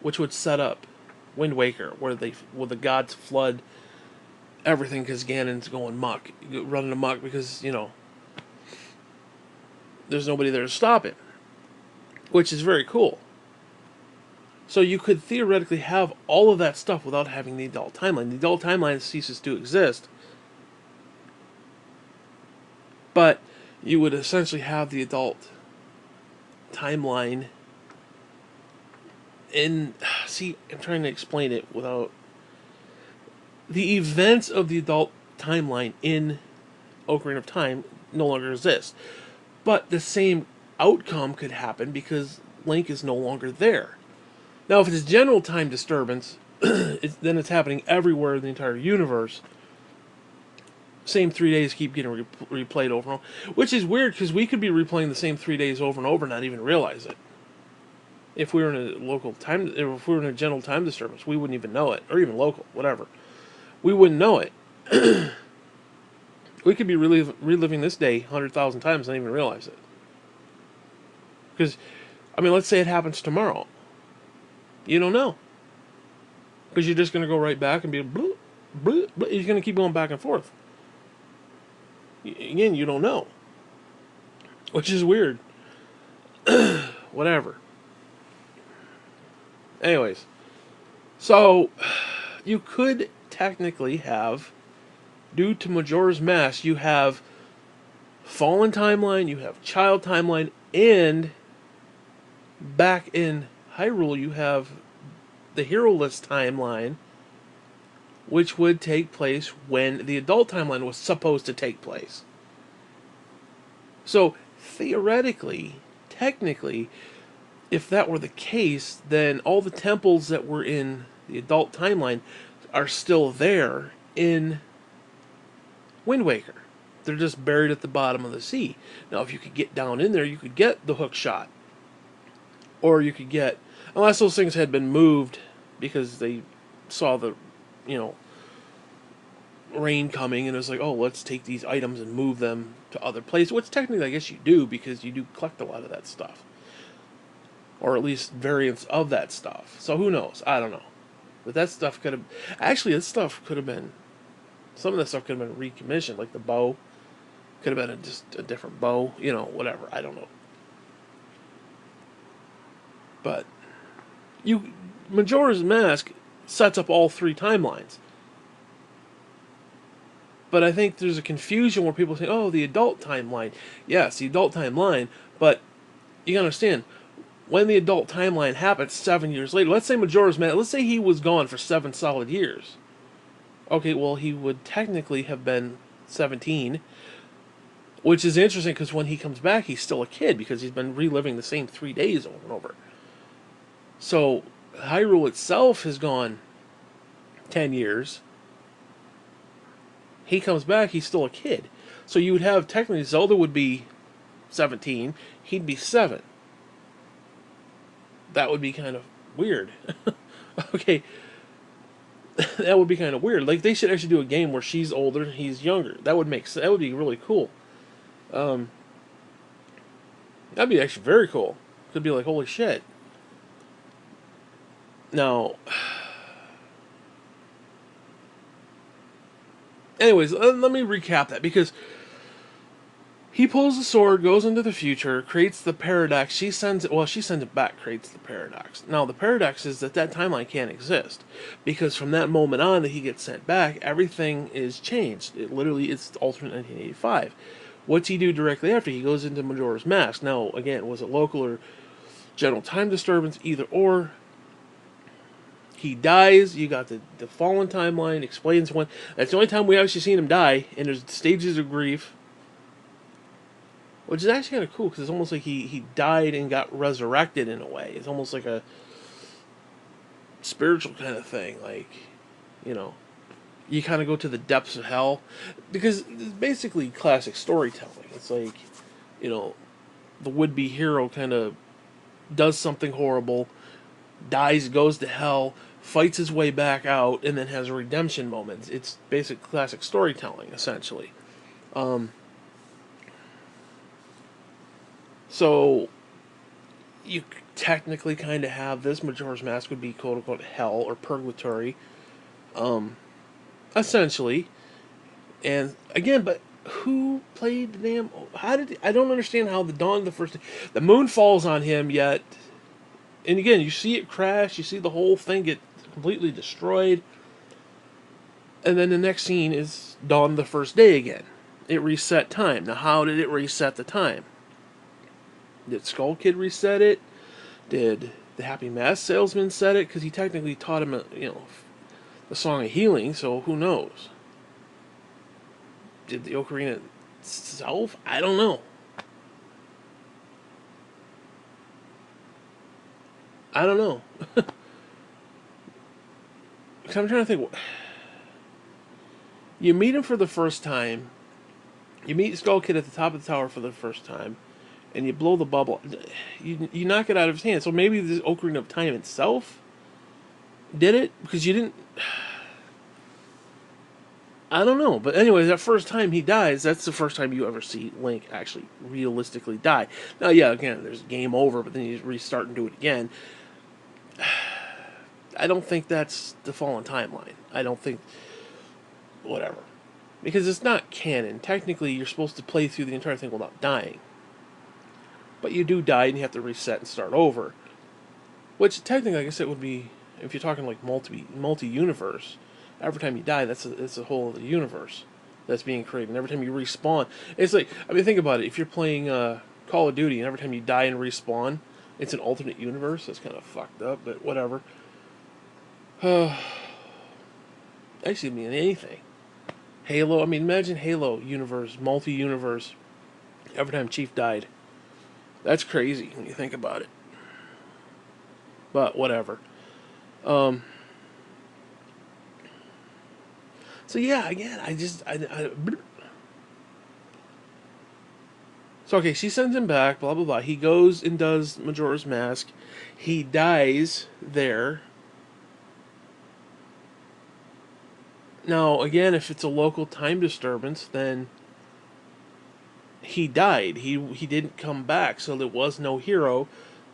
which would set up Wind Waker, where the gods flood everything because Ganon's going muck, running amok because there's nobody there to stop it, which is very cool. So you could theoretically have all of that stuff without having the adult timeline. The adult timeline ceases to exist, but you would essentially have the adult timeline in. See, I'm trying to explain it without. The events of the adult timeline in Ocarina of Time no longer exist. But the same outcome could happen because Link is no longer there. Now, if it's general time disturbance, then it's happening everywhere in the entire universe. Same 3 days keep getting replayed over and over, which is weird because we could be replaying the same 3 days over and over and not even realize it. If we were in a local time, if we were in a general time disturbance, we wouldn't even know it, or even local, whatever. We wouldn't know it. We could be reliving this day 100,000 times and not even realize it. Because, let's say it happens tomorrow. You don't know. Because you're just going to go right back and be bloop, bloop, bloop. You're going to keep going back and forth. Again, you don't know. Which is weird. Whatever. Anyways. So, you could technically have, due to Majora's Mask, you have Fallen Timeline, you have Child Timeline, and back in Hyrule you have the Hero-less Timeline, which would take place when the adult timeline was supposed to take place. So, theoretically, technically, if that were the case, then all the temples that were in the adult timeline are still there in Wind Waker. They're just buried at the bottom of the sea. Now, if you could get down in there, you could get the hook shot. Or you could get, unless those things had been moved because they saw the, rain coming and it was like, oh, let's take these items and move them to other places. Which technically I guess you do because you do collect a lot of that stuff. Or at least variants of that stuff. So who knows? I don't know. But that stuff could have, actually this stuff could have been, some of that stuff could have been recommissioned, like the bow. Could have been just a different bow, whatever. I don't know. But Majora's Mask sets up all three timelines. But I think there's a confusion where people say, oh, the adult timeline. Yes, the adult timeline, but you gotta understand, when the adult timeline happens 7 years later, let's say Majora's Mask, let's say he was gone for 7 solid years. Okay, well, he would technically have been 17, which is interesting because when he comes back, he's still a kid because he's been reliving the same 3 days over and over. So, Hyrule itself has gone 10 years. He comes back, he's still a kid. So you would have, technically, Zelda would be 17, he'd be 7. That would be kind of weird. Okay, that would be kind of weird. Like, they should actually do a game where she's older and he's younger. That would be really cool. That'd be actually very cool. Could be like, holy shit. Now, anyways, let me recap that because He pulls the sword, goes into the future, creates the paradox. She sends it. Well, she sends it back, creates the paradox. Now the paradox is that that timeline can't exist, because from that moment on that he gets sent back, everything is changed. It literally it's alternate 1985. What's he do directly after? He goes into Majora's Mask. Now again, was it local or general time disturbance? Either or. He dies. You got the fallen timeline explains when. That's the only time we actually seen him die. And there's stages of grief, which is actually kind of cool because it's almost like he died and got resurrected in a way. It's almost like a spiritual kind of thing. Like, you know, you kind of go to the depths of hell because it's basically classic storytelling. It's like, you know, the would-be hero kind of does something horrible, dies, goes to hell, fights his way back out, and then has a redemption moment. It's basic classic storytelling, essentially. So you technically kind of have this. Majora's Mask would be quote unquote hell or purgatory, essentially. And again, but who played the damn? How did I don't understand how the dawn of the first the moon falls on him yet, and again you see it crash, you see the whole thing get completely destroyed, and then the next scene is dawn of the first day again. It reset time. Now, how did it reset the time? Did Skull Kid reset it? Did the Happy Mask Salesman set it? Because he technically taught him, the Song of Healing. So who knows? Did the Ocarina itself? I don't know. I don't know. Because I'm trying to think. You meet him for the first time. You meet Skull Kid at the top of the tower for the first time, and you blow the bubble. You knock it out of his hand. So maybe the Ocarina of Time itself did it because you didn't. I don't know, but anyway, that first time he dies, that's the first time you ever see Link actually realistically die. Now, yeah, again, there's game over, but then you restart and do it again. I don't think that's the fallen timeline. I don't think whatever. Because it's not canon. Technically, you're supposed to play through the entire thing without dying. But you do die and you have to reset and start over. Which, technically, I guess it would be, if you're talking like multi-universe, every time you die, that's a whole other universe that's being created. And every time you respawn, it's like, I mean, think about it. If you're playing Call of Duty and every time you die and respawn, it's an alternate universe. That's kind of fucked up, but whatever. Actually, I mean, anything. Halo, I mean, imagine Halo universe, multi-universe, every time Chief died. That's crazy when you think about it. But, whatever. So, yeah, again, So, okay, she sends him back, blah, blah, blah. He goes and does Majora's Mask. He dies there. Now, again, if it's a local time disturbance, then he died. He didn't come back, so there was no hero,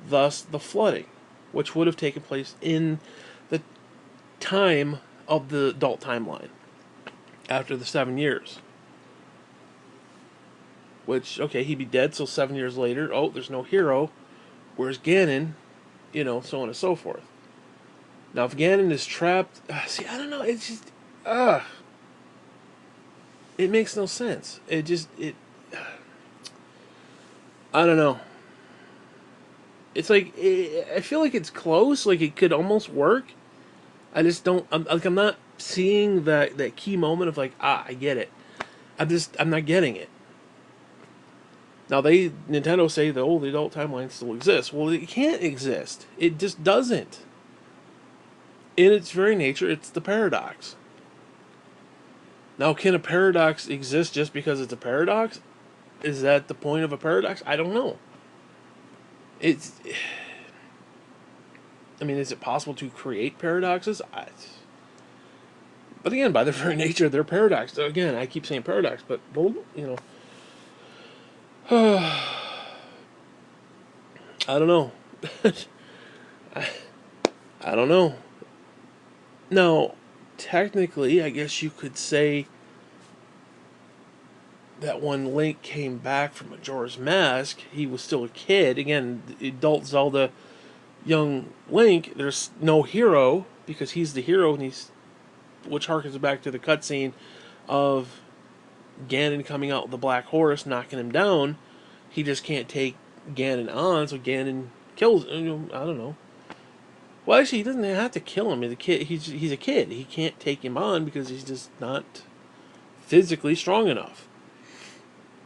thus the flooding, which would have taken place in the time of the adult timeline, after the 7 years. Which, okay, he'd be dead, so 7 years later, oh, there's no hero. Where's Ganon? So on and so forth. Now, if Ganon is trapped... see, I don't know, it's just... it makes no sense. I don't know. It's like, I feel like it's close, like it could almost work. I just don't, I'm not seeing that key moment of like, I get it. I'm not getting it. Now Nintendo say the adult timeline still exists. Well, it can't exist. It just doesn't. In its very nature, it's the paradox. Now, can a paradox exist just because it's a paradox? Is that the point of a paradox? I don't know. Is it possible to create paradoxes? But again, by their very nature, they're paradox. Again, I keep saying paradox, but, I don't know. I don't know. Now, technically, I guess you could say that when Link came back from Majora's Mask, he was still a kid. Again, adult Zelda, young Link, there's no hero because he's the hero, and which harkens back to the cutscene of Ganon coming out with the black horse, knocking him down. He just can't take Ganon on, so Ganon kills. I don't know. Well, actually, he doesn't have to kill him. He's a kid. He can't take him on because he's just not physically strong enough.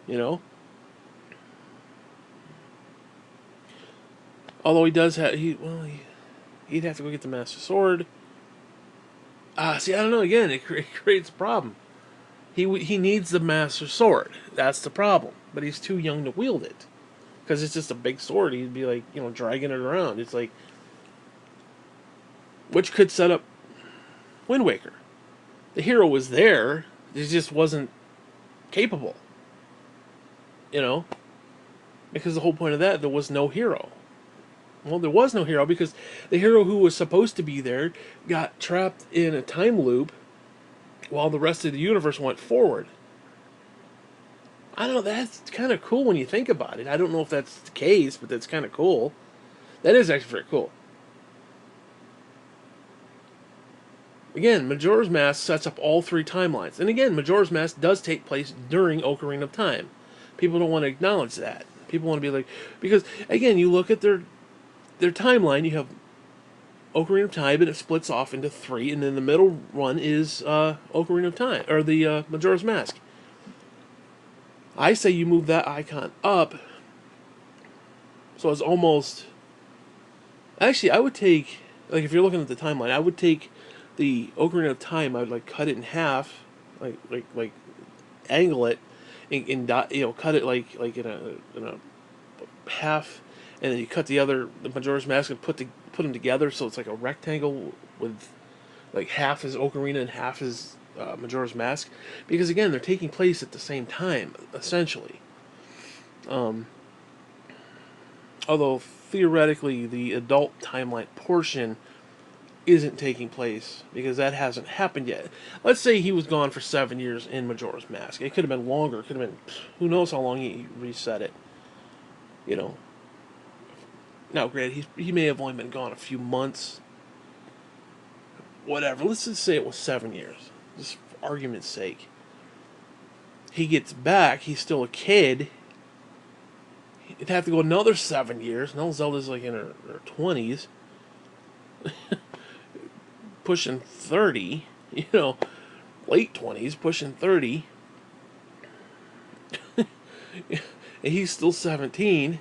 You know. Although he does have he'd have to go get the Master Sword. See, I don't know. Again, it creates a problem. He needs the Master Sword. That's the problem. But he's too young to wield it because it's just a big sword. He'd be like, dragging it around. It's like, which could set up Wind Waker. The hero was there. He just wasn't capable. Because the whole point of that, there was no hero. Well, there was no hero because the hero who was supposed to be there got trapped in a time loop while the rest of the universe went forward. I don't know, that's kind of cool when you think about it. I don't know if that's the case, but that's kind of cool. That is actually very cool. Again, Majora's Mask sets up all three timelines. And again, Majora's Mask does take place during Ocarina of Time. People don't want to acknowledge that. People want to be like... Because, again, you look at their timeline, you have Ocarina of Time, and it splits off into three, and then the middle one is Ocarina of Time, or the Majora's Mask. I say you move that icon up, so it's almost... Actually, I would take... Like, if you're looking at the timeline, I would take the Ocarina of Time, I would, cut it in half, like angle it, and cut it, in a half, and then you cut the Majora's Mask and put them together, so it's like a rectangle with half is Ocarina and half is Majora's Mask, because again they're taking place at the same time essentially. Although theoretically the adult timeline portion isn't taking place because that hasn't happened yet. Let's say he was gone for 7 years in Majora's Mask. It could have been longer. It could have been who knows how long he reset it. Now, granted, he may have only been gone a few months. Whatever. Let's just say it was 7 years, just for argument's sake. He gets back. He's still a kid. He'd have to go another 7 years. Now Zelda's in her 20s. Pushing 30. Late 20s, pushing 30. And he's still 17.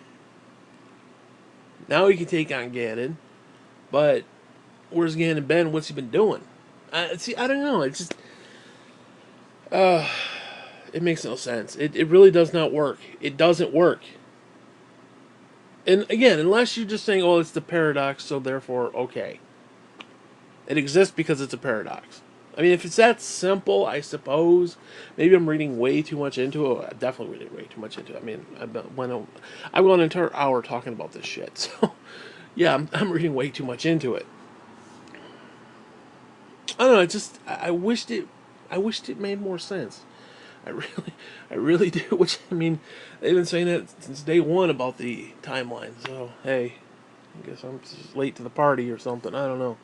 Now he can take on Ganon, but where's Ganon been? What's he been doing? I don't know. It just, it makes no sense. It really does not work. It doesn't work. And again, unless you're just saying, oh, it's the paradox, so therefore, okay. It exists because it's a paradox. I mean, if it's that simple, I suppose. Maybe I'm reading way too much into it. I'm definitely reading way too much into it. I mean, I've gone an entire hour talking about this shit. So, yeah, I'm reading way too much into it. I don't know. I wished it made more sense. I really do. Which, I mean, they've been saying that since day one about the timeline. So, hey, I guess I'm just late to the party or something. I don't know.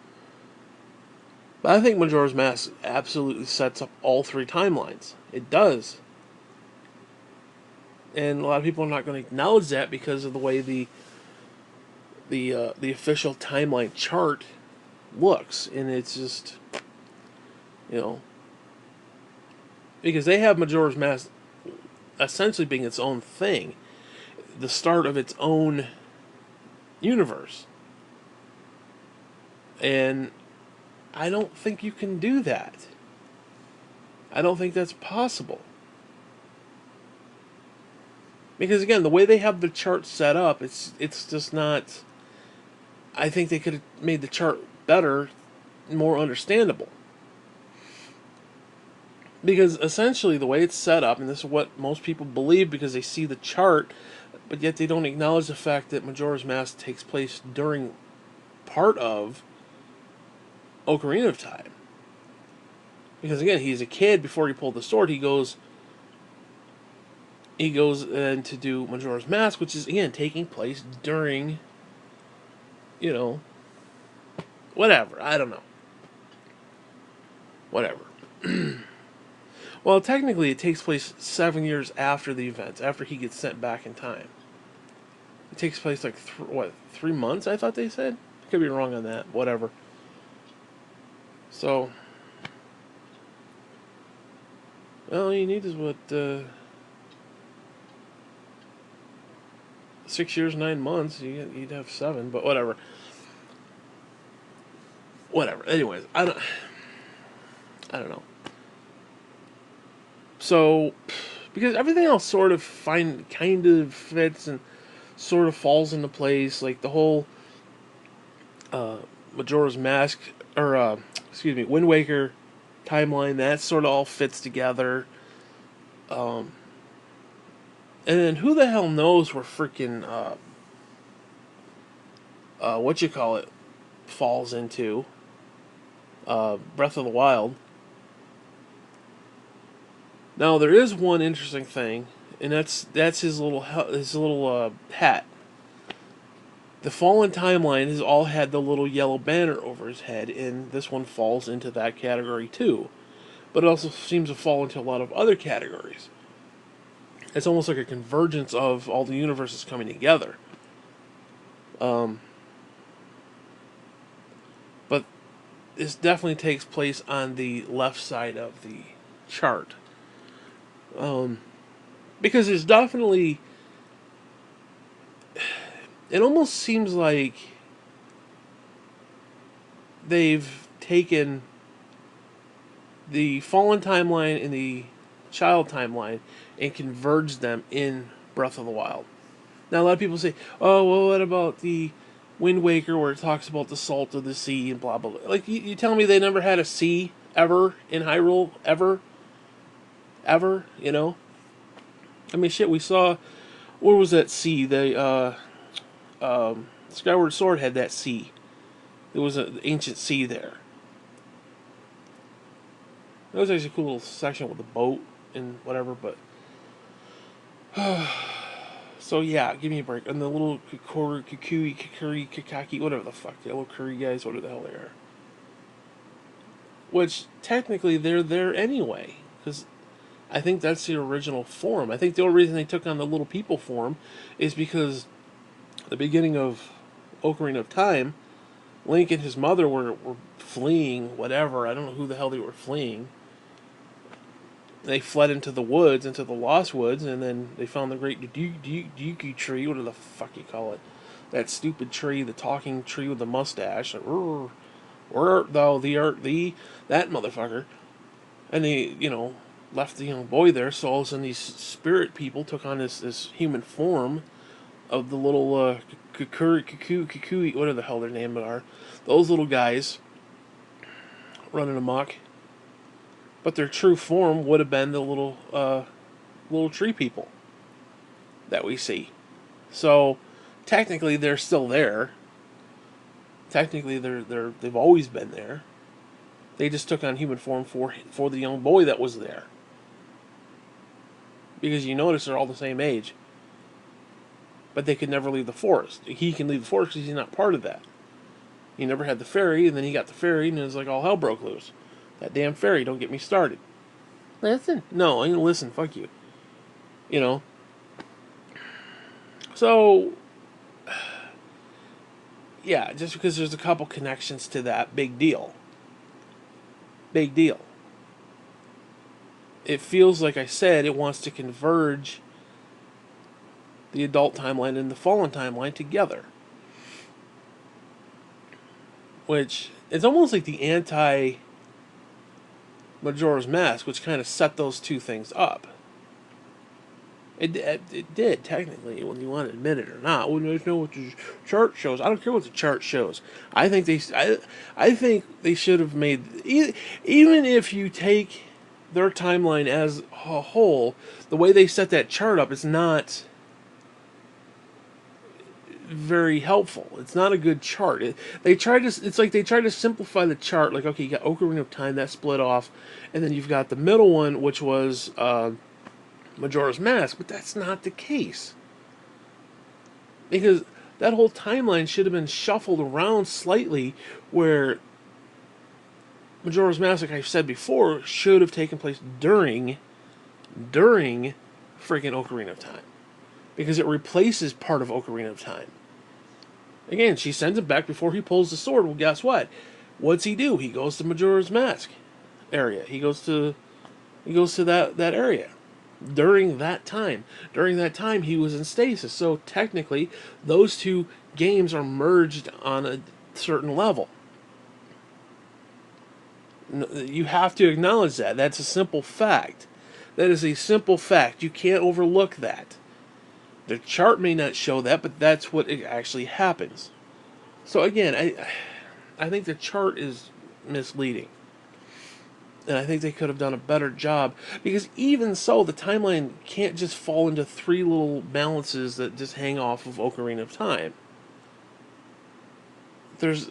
But I think Majora's Mask absolutely sets up all three timelines. It does. And a lot of people are not going to acknowledge that because of the way the official timeline chart looks. And it's just, because they have Majora's Mask essentially being its own thing. The start of its own universe. And I don't think you can do that. I don't think that's possible. Because again, the way they have the chart set up, it's just not... I think they could have made the chart better, more understandable. Because essentially the way it's set up, and this is what most people believe because they see the chart, but yet they don't acknowledge the fact that Majora's Mask takes place during part of Ocarina of Time. Because again, he's a kid before he pulled the sword. He goes he goes in to do Majora's Mask, which is again taking place during, you know, whatever. I don't know. Whatever. Well, technically, it takes place 7 years after the events, after he gets sent back in time. It takes place like 3 months? I thought they said. I could be wrong on that. Whatever. So, all you need is what 6 years, 9 months. You'd have 7, but whatever. Whatever. Anyways, I don't know. So, because everything else sort of kind of fits and sort of falls into place, like the whole Majora's Mask, or excuse me, Wind Waker timeline, that sort of all fits together. And then who the hell knows where freaking what you call it falls into Breath of the Wild. Now there is one interesting thing, and that's his little hat. The Fallen Timeline has all had the little yellow banner over his head, and this one falls into that category too. But it also seems to fall into a lot of other categories. It's almost like a convergence of all the universes coming together. But this definitely takes place on the left side of the chart. Because there's definitely... It almost seems like they've taken the Fallen Timeline and the Child Timeline and converged them in Breath of the Wild. Now, a lot of people say, oh, well, what about the Wind Waker where it talks about the salt of the sea and blah, blah, blah. Like, you telling me they never had a sea ever in Hyrule? Ever? You know? I mean, shit, we saw... What was that sea? Skyward Sword had that sea. There was an ancient sea there. That was actually a cool little section with the boat and whatever, but... So yeah, give me a break. And the little Kakuri, whatever the fuck, the little curry guys, whatever the hell they are. Which, technically, they're there anyway. Because I think that's the original form. I think the only reason they took on the little people form is because the beginning of Ocarina of Time, Link and his mother were fleeing, whatever. I don't know who the hell they were fleeing. They fled into the woods, into the Lost Woods, and then they found the great Duki tree, whatever the fuck you call it. That stupid tree, the talking tree with the mustache. That motherfucker. And they, left the young boy there, so all of a sudden these spirit people took on this human form of the little Kukui, whatever the hell their names are. Those little guys running amok. But their true form would have been the little tree people that we see. So technically they're still there. Technically they've always been there. They just took on human form for the young boy that was there. Because you notice they're all the same age. But they could never leave the forest. He can leave the forest because he's not part of that. He never had the fairy, and then he got the fairy, and it was like all hell broke loose. That damn fairy, don't get me started. Listen. No, I ain't gonna listen, fuck you. So, yeah, just because there's a couple connections to that, big deal. Big deal. It feels like I said it wants to converge the adult timeline and the fallen timeline together. Which is almost like the anti Majora's Mask, which kind of set those two things up. It did, technically, when you want to admit it or not. When you know what the chart shows. I don't care what the chart shows. I think they should have made... Even if you take their timeline as a whole, the way they set that chart up is not very helpful. It's not a good chart. It's like they try to simplify the chart. Like, okay, you got Ocarina of Time that split off, and then you've got the middle one, which was Majora's Mask, but that's not the case. Because that whole timeline should have been shuffled around slightly where Majora's Mask, like I said before, should have taken place during freaking Ocarina of Time. Because it replaces part of Ocarina of Time. Again, she sends him back before he pulls the sword. Well, guess what? What's he do? He goes to Majora's Mask area. He goes to that area. During that time. During that time he was in stasis. So technically those two games are merged on a certain level. You have to acknowledge that. That's a simple fact. That is a simple fact. You can't overlook that. The chart may not show that, but that's what it actually happens. So again, I think the chart is misleading. And I think they could have done a better job. Because even so, the timeline can't just fall into three little balances that just hang off of Ocarina of Time. There's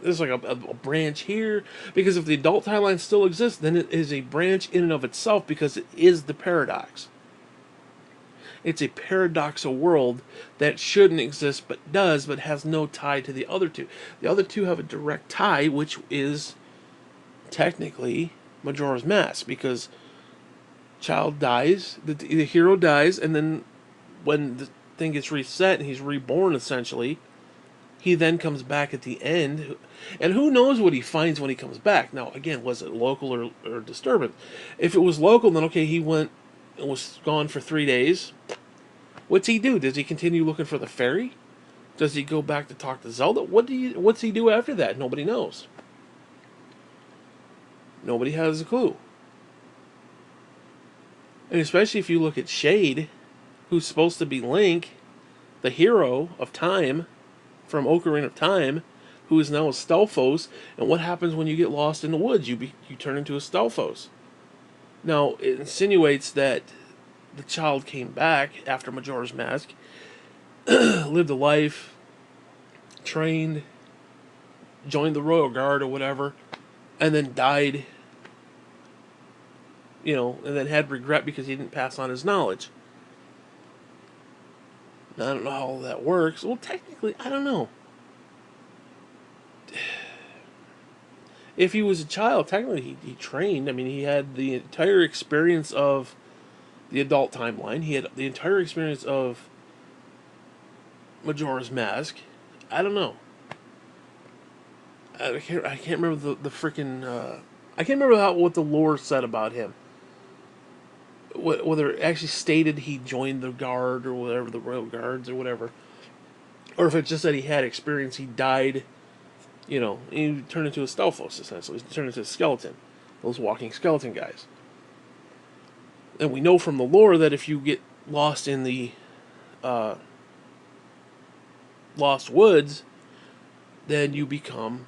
like a branch here. Because if the adult timeline still exists, then it is a branch in and of itself because it is the paradox. It's a paradoxical world that shouldn't exist but does, but has no tie to the other two. The other two have a direct tie, which is technically Majora's Mask, because child dies, the hero dies, and then when the thing gets reset and he's reborn essentially, he then comes back at the end, and who knows what he finds when he comes back. Now again, was it local or disturbance? If it was local, then okay, he went and was gone for 3 days. What's he do? Does he continue looking for the fairy? Does he go back to talk to Zelda? What's he do after that? Nobody knows. Nobody has a clue. And especially if you look at Shade, who's supposed to be Link, the hero of time from Ocarina of Time, who is now a Stelphos, and what happens when you get lost in the woods? You turn into a Stelphos. Now, it insinuates that the child came back after Majora's Mask, lived a life, trained, joined the Royal Guard or whatever, and then died, and then had regret because he didn't pass on his knowledge. Now, I don't know how all that works. Well, technically, I don't know. If he was a child, technically he trained. I mean, he had the entire experience of the adult timeline. He had the entire experience of Majora's Mask. I don't know. I can't remember the freaking. I can't remember what the lore said about him. Whether it actually stated he joined the guard or whatever, the Royal Guards or whatever, or if it just said he had experience. He died. He turned into a Stelphos essentially. He turned into a skeleton. Those walking skeleton guys. And we know from the lore that if you get lost in the Lost Woods, then you become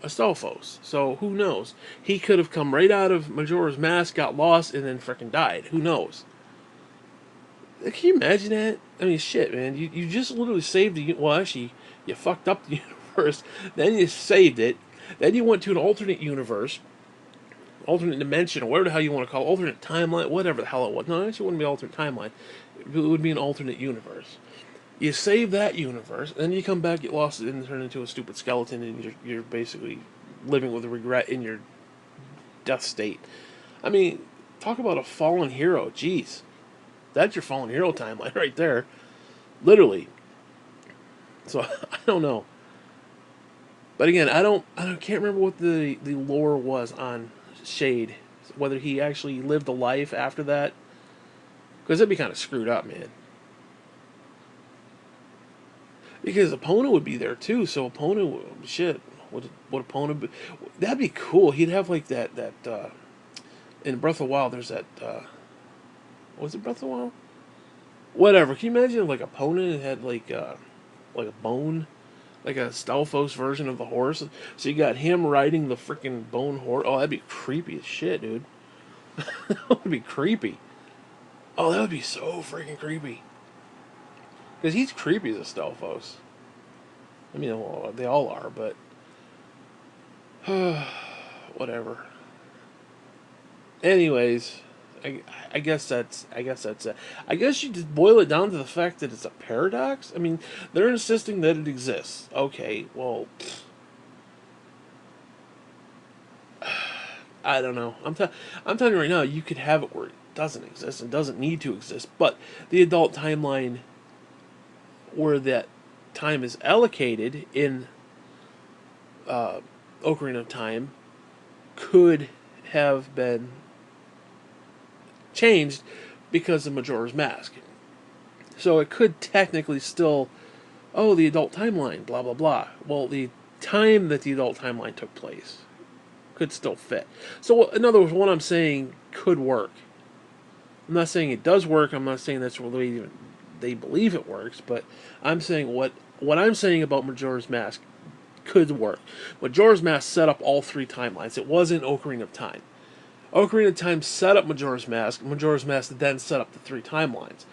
a Stelphos. So who knows? He could have come right out of Majora's Mask, got lost, and then freaking died. Who knows? Can you imagine that? I mean, shit, man. You just literally saved the... Well, actually, you fucked up the universe. Then you saved it. Then you went to an alternate universe. Alternate dimension, or whatever the hell you want to call it. Alternate timeline, whatever the hell it was. No, it actually wouldn't be alternate timeline. It would be an alternate universe. You save that universe, then you come back, get lost, and turn into a stupid skeleton, and you're basically living with regret in your death state. I mean, talk about a fallen hero. Jeez. That's your fallen hero timeline right there. Literally. So, I don't know. But again, I can't remember what the lore was on Shade. Whether he actually lived a life after that. Because that'd be kind of screwed up, man. Because Epona would be there too, so Epona, shit, would Epona be? That'd be cool. He'd have like that in Breath of the Wild. There's that. Was it Breath of the Wild? Whatever. Can you imagine like Epona had like a bone, like a Stelphos version of the horse? So you got him riding the freaking bone horse. Oh, that'd be creepy as shit, dude. That would be creepy. Oh, that would be so freaking creepy. Because he's creepy as a Stelphos. I mean, well, they all are, but... whatever. Anyways, I guess that's it. I guess you just boil it down to the fact that it's a paradox. I mean, they're insisting that it exists. Okay, well, I don't know. I'm telling you right now, you could have it where it doesn't exist and doesn't need to exist, but the adult timeline where that time is allocated in Ocarina of Time could have been changed because of Majora's Mask. So it could technically still, oh, the adult timeline, blah, blah, blah. Well, the time that the adult timeline took place could still fit. So, in other words, what I'm saying could work. I'm not saying it does work. I'm not saying that's the way they believe it works. But I'm saying what I'm saying about Majora's Mask could work. Majora's Mask set up all three timelines. It wasn't Ocarina of Time. Ocarina of Time set up Majora's Mask. Majora's Mask then set up the three timelines.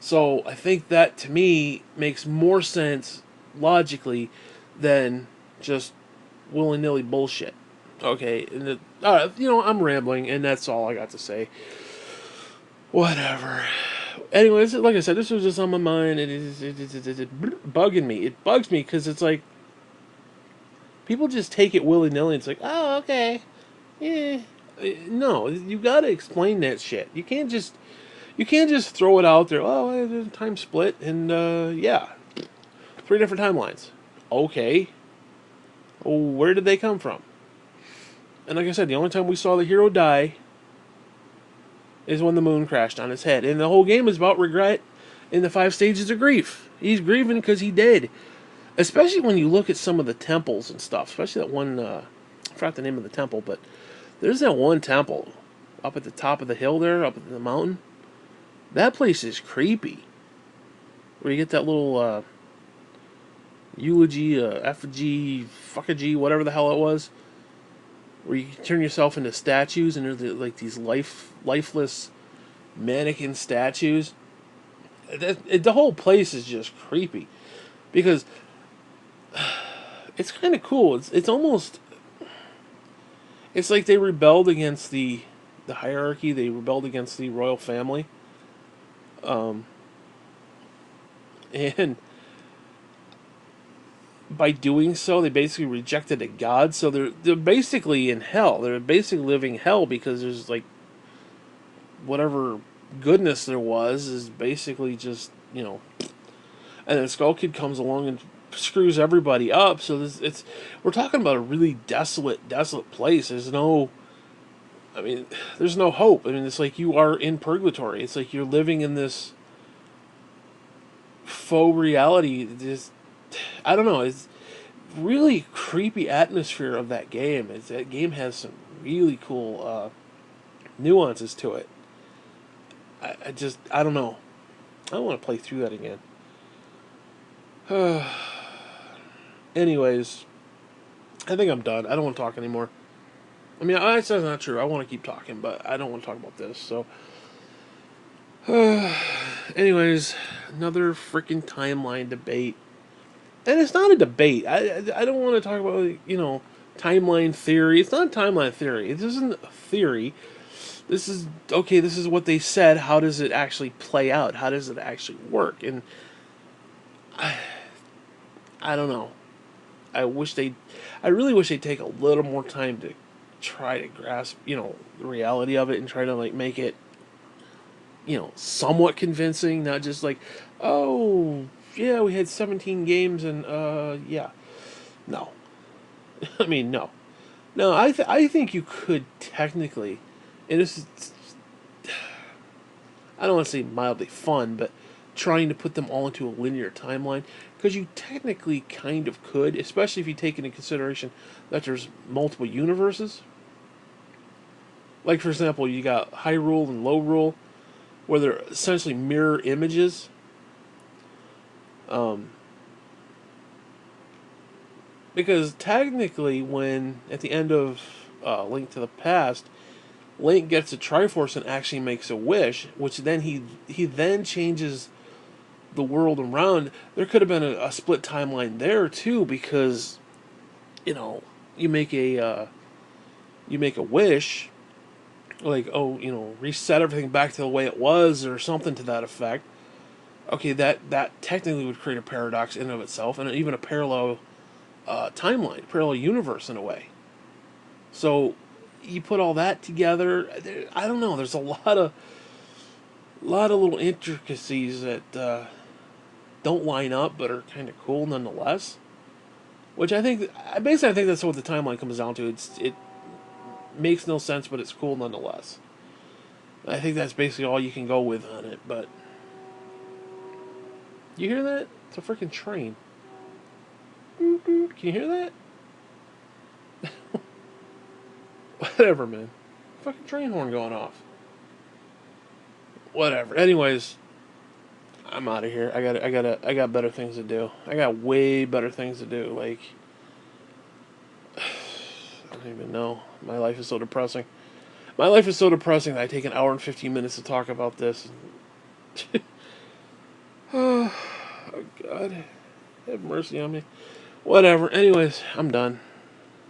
So I think that to me makes more sense logically than just willy nilly bullshit. Okay, and I'm rambling, and that's all I got to say. Whatever. Anyways, like I said, this was just on my mind. It's bugging me. It bugs me because it's like people just take it willy nilly. It's like, oh, okay, yeah. No, you got to explain that shit. You can't just throw it out there. Oh, there's a time split, and yeah, three different timelines. Okay, well, where did they come from? And like I said, the only time we saw the hero die is when the moon crashed on his head. And the whole game is about regret in the 5 stages of grief. He's grieving because he did. Especially when you look at some of the temples and stuff. Especially that one, I forgot the name of the temple, but there's that one temple up at the top of the hill there, up at the mountain. That place is creepy. Where you get that little eulogy, effigy, fuckagy, whatever the hell it was. Where you turn yourself into statues, and there's like these lifeless mannequin statues. The whole place is just creepy because it's kind of cool. It's almost it's like they rebelled against the hierarchy. They rebelled against the royal family, and by doing so, they basically rejected a god. So they're basically in hell. They're basically living hell because there's like whatever goodness there was is basically just And then Skull Kid comes along and screws everybody up. So we're talking about a really desolate place. There's no hope. I mean, it's like you are in purgatory. It's like you're living in this faux reality. I don't know. It's really creepy atmosphere of that game. That game has some really cool nuances to it. I don't know. I don't want to play through that again. Anyways, I think I'm done. I don't want to talk anymore. I mean, that's not true. I want to keep talking, but I don't want to talk about this. So, anyways, another freaking timeline debate. And it's not a debate. I don't want to talk about, timeline theory. It's not a timeline theory. This isn't a theory. This is, okay, this is what they said. How does it actually play out? How does it actually work? And I don't know. I really wish they'd take a little more time to try to grasp, the reality of it and try to, make it, somewhat convincing. Not just like, oh, yeah, we had 17 games and, yeah. No. I mean, no. No, I think you could technically, and this is, I don't want to say mildly fun, but trying to put them all into a linear timeline, because you technically kind of could, especially if you take into consideration that there's multiple universes. Like, for example, you got Hyrule and Low Rule, where they're essentially mirror images. Because technically, when at the end of Link to the Past, Link gets a Triforce and actually makes a wish, which then he then changes the world around. There could have been a split timeline there too, because you make a wish, like, oh, reset everything back to the way it was or something to that effect. Okay, that technically would create a paradox in and of itself, and even a parallel timeline, parallel universe in a way. So you put all that together. I don't know. There's a lot of little intricacies that don't line up, but are kind of cool nonetheless. Which I think that's what the timeline comes down to. It makes no sense, but it's cool nonetheless. I think that's basically all you can go with on it. But you hear that? It's a freaking train. Can you hear that? Whatever, man. Fucking train horn going off. Whatever. Anyways, I'm out of here. I got better things to do. I got way better things to do. Like, I don't even know. My life is so depressing. My life is so depressing that I take an hour and 15 minutes to talk about this. Oh, God. Have mercy on me. Whatever. Anyways, I'm done.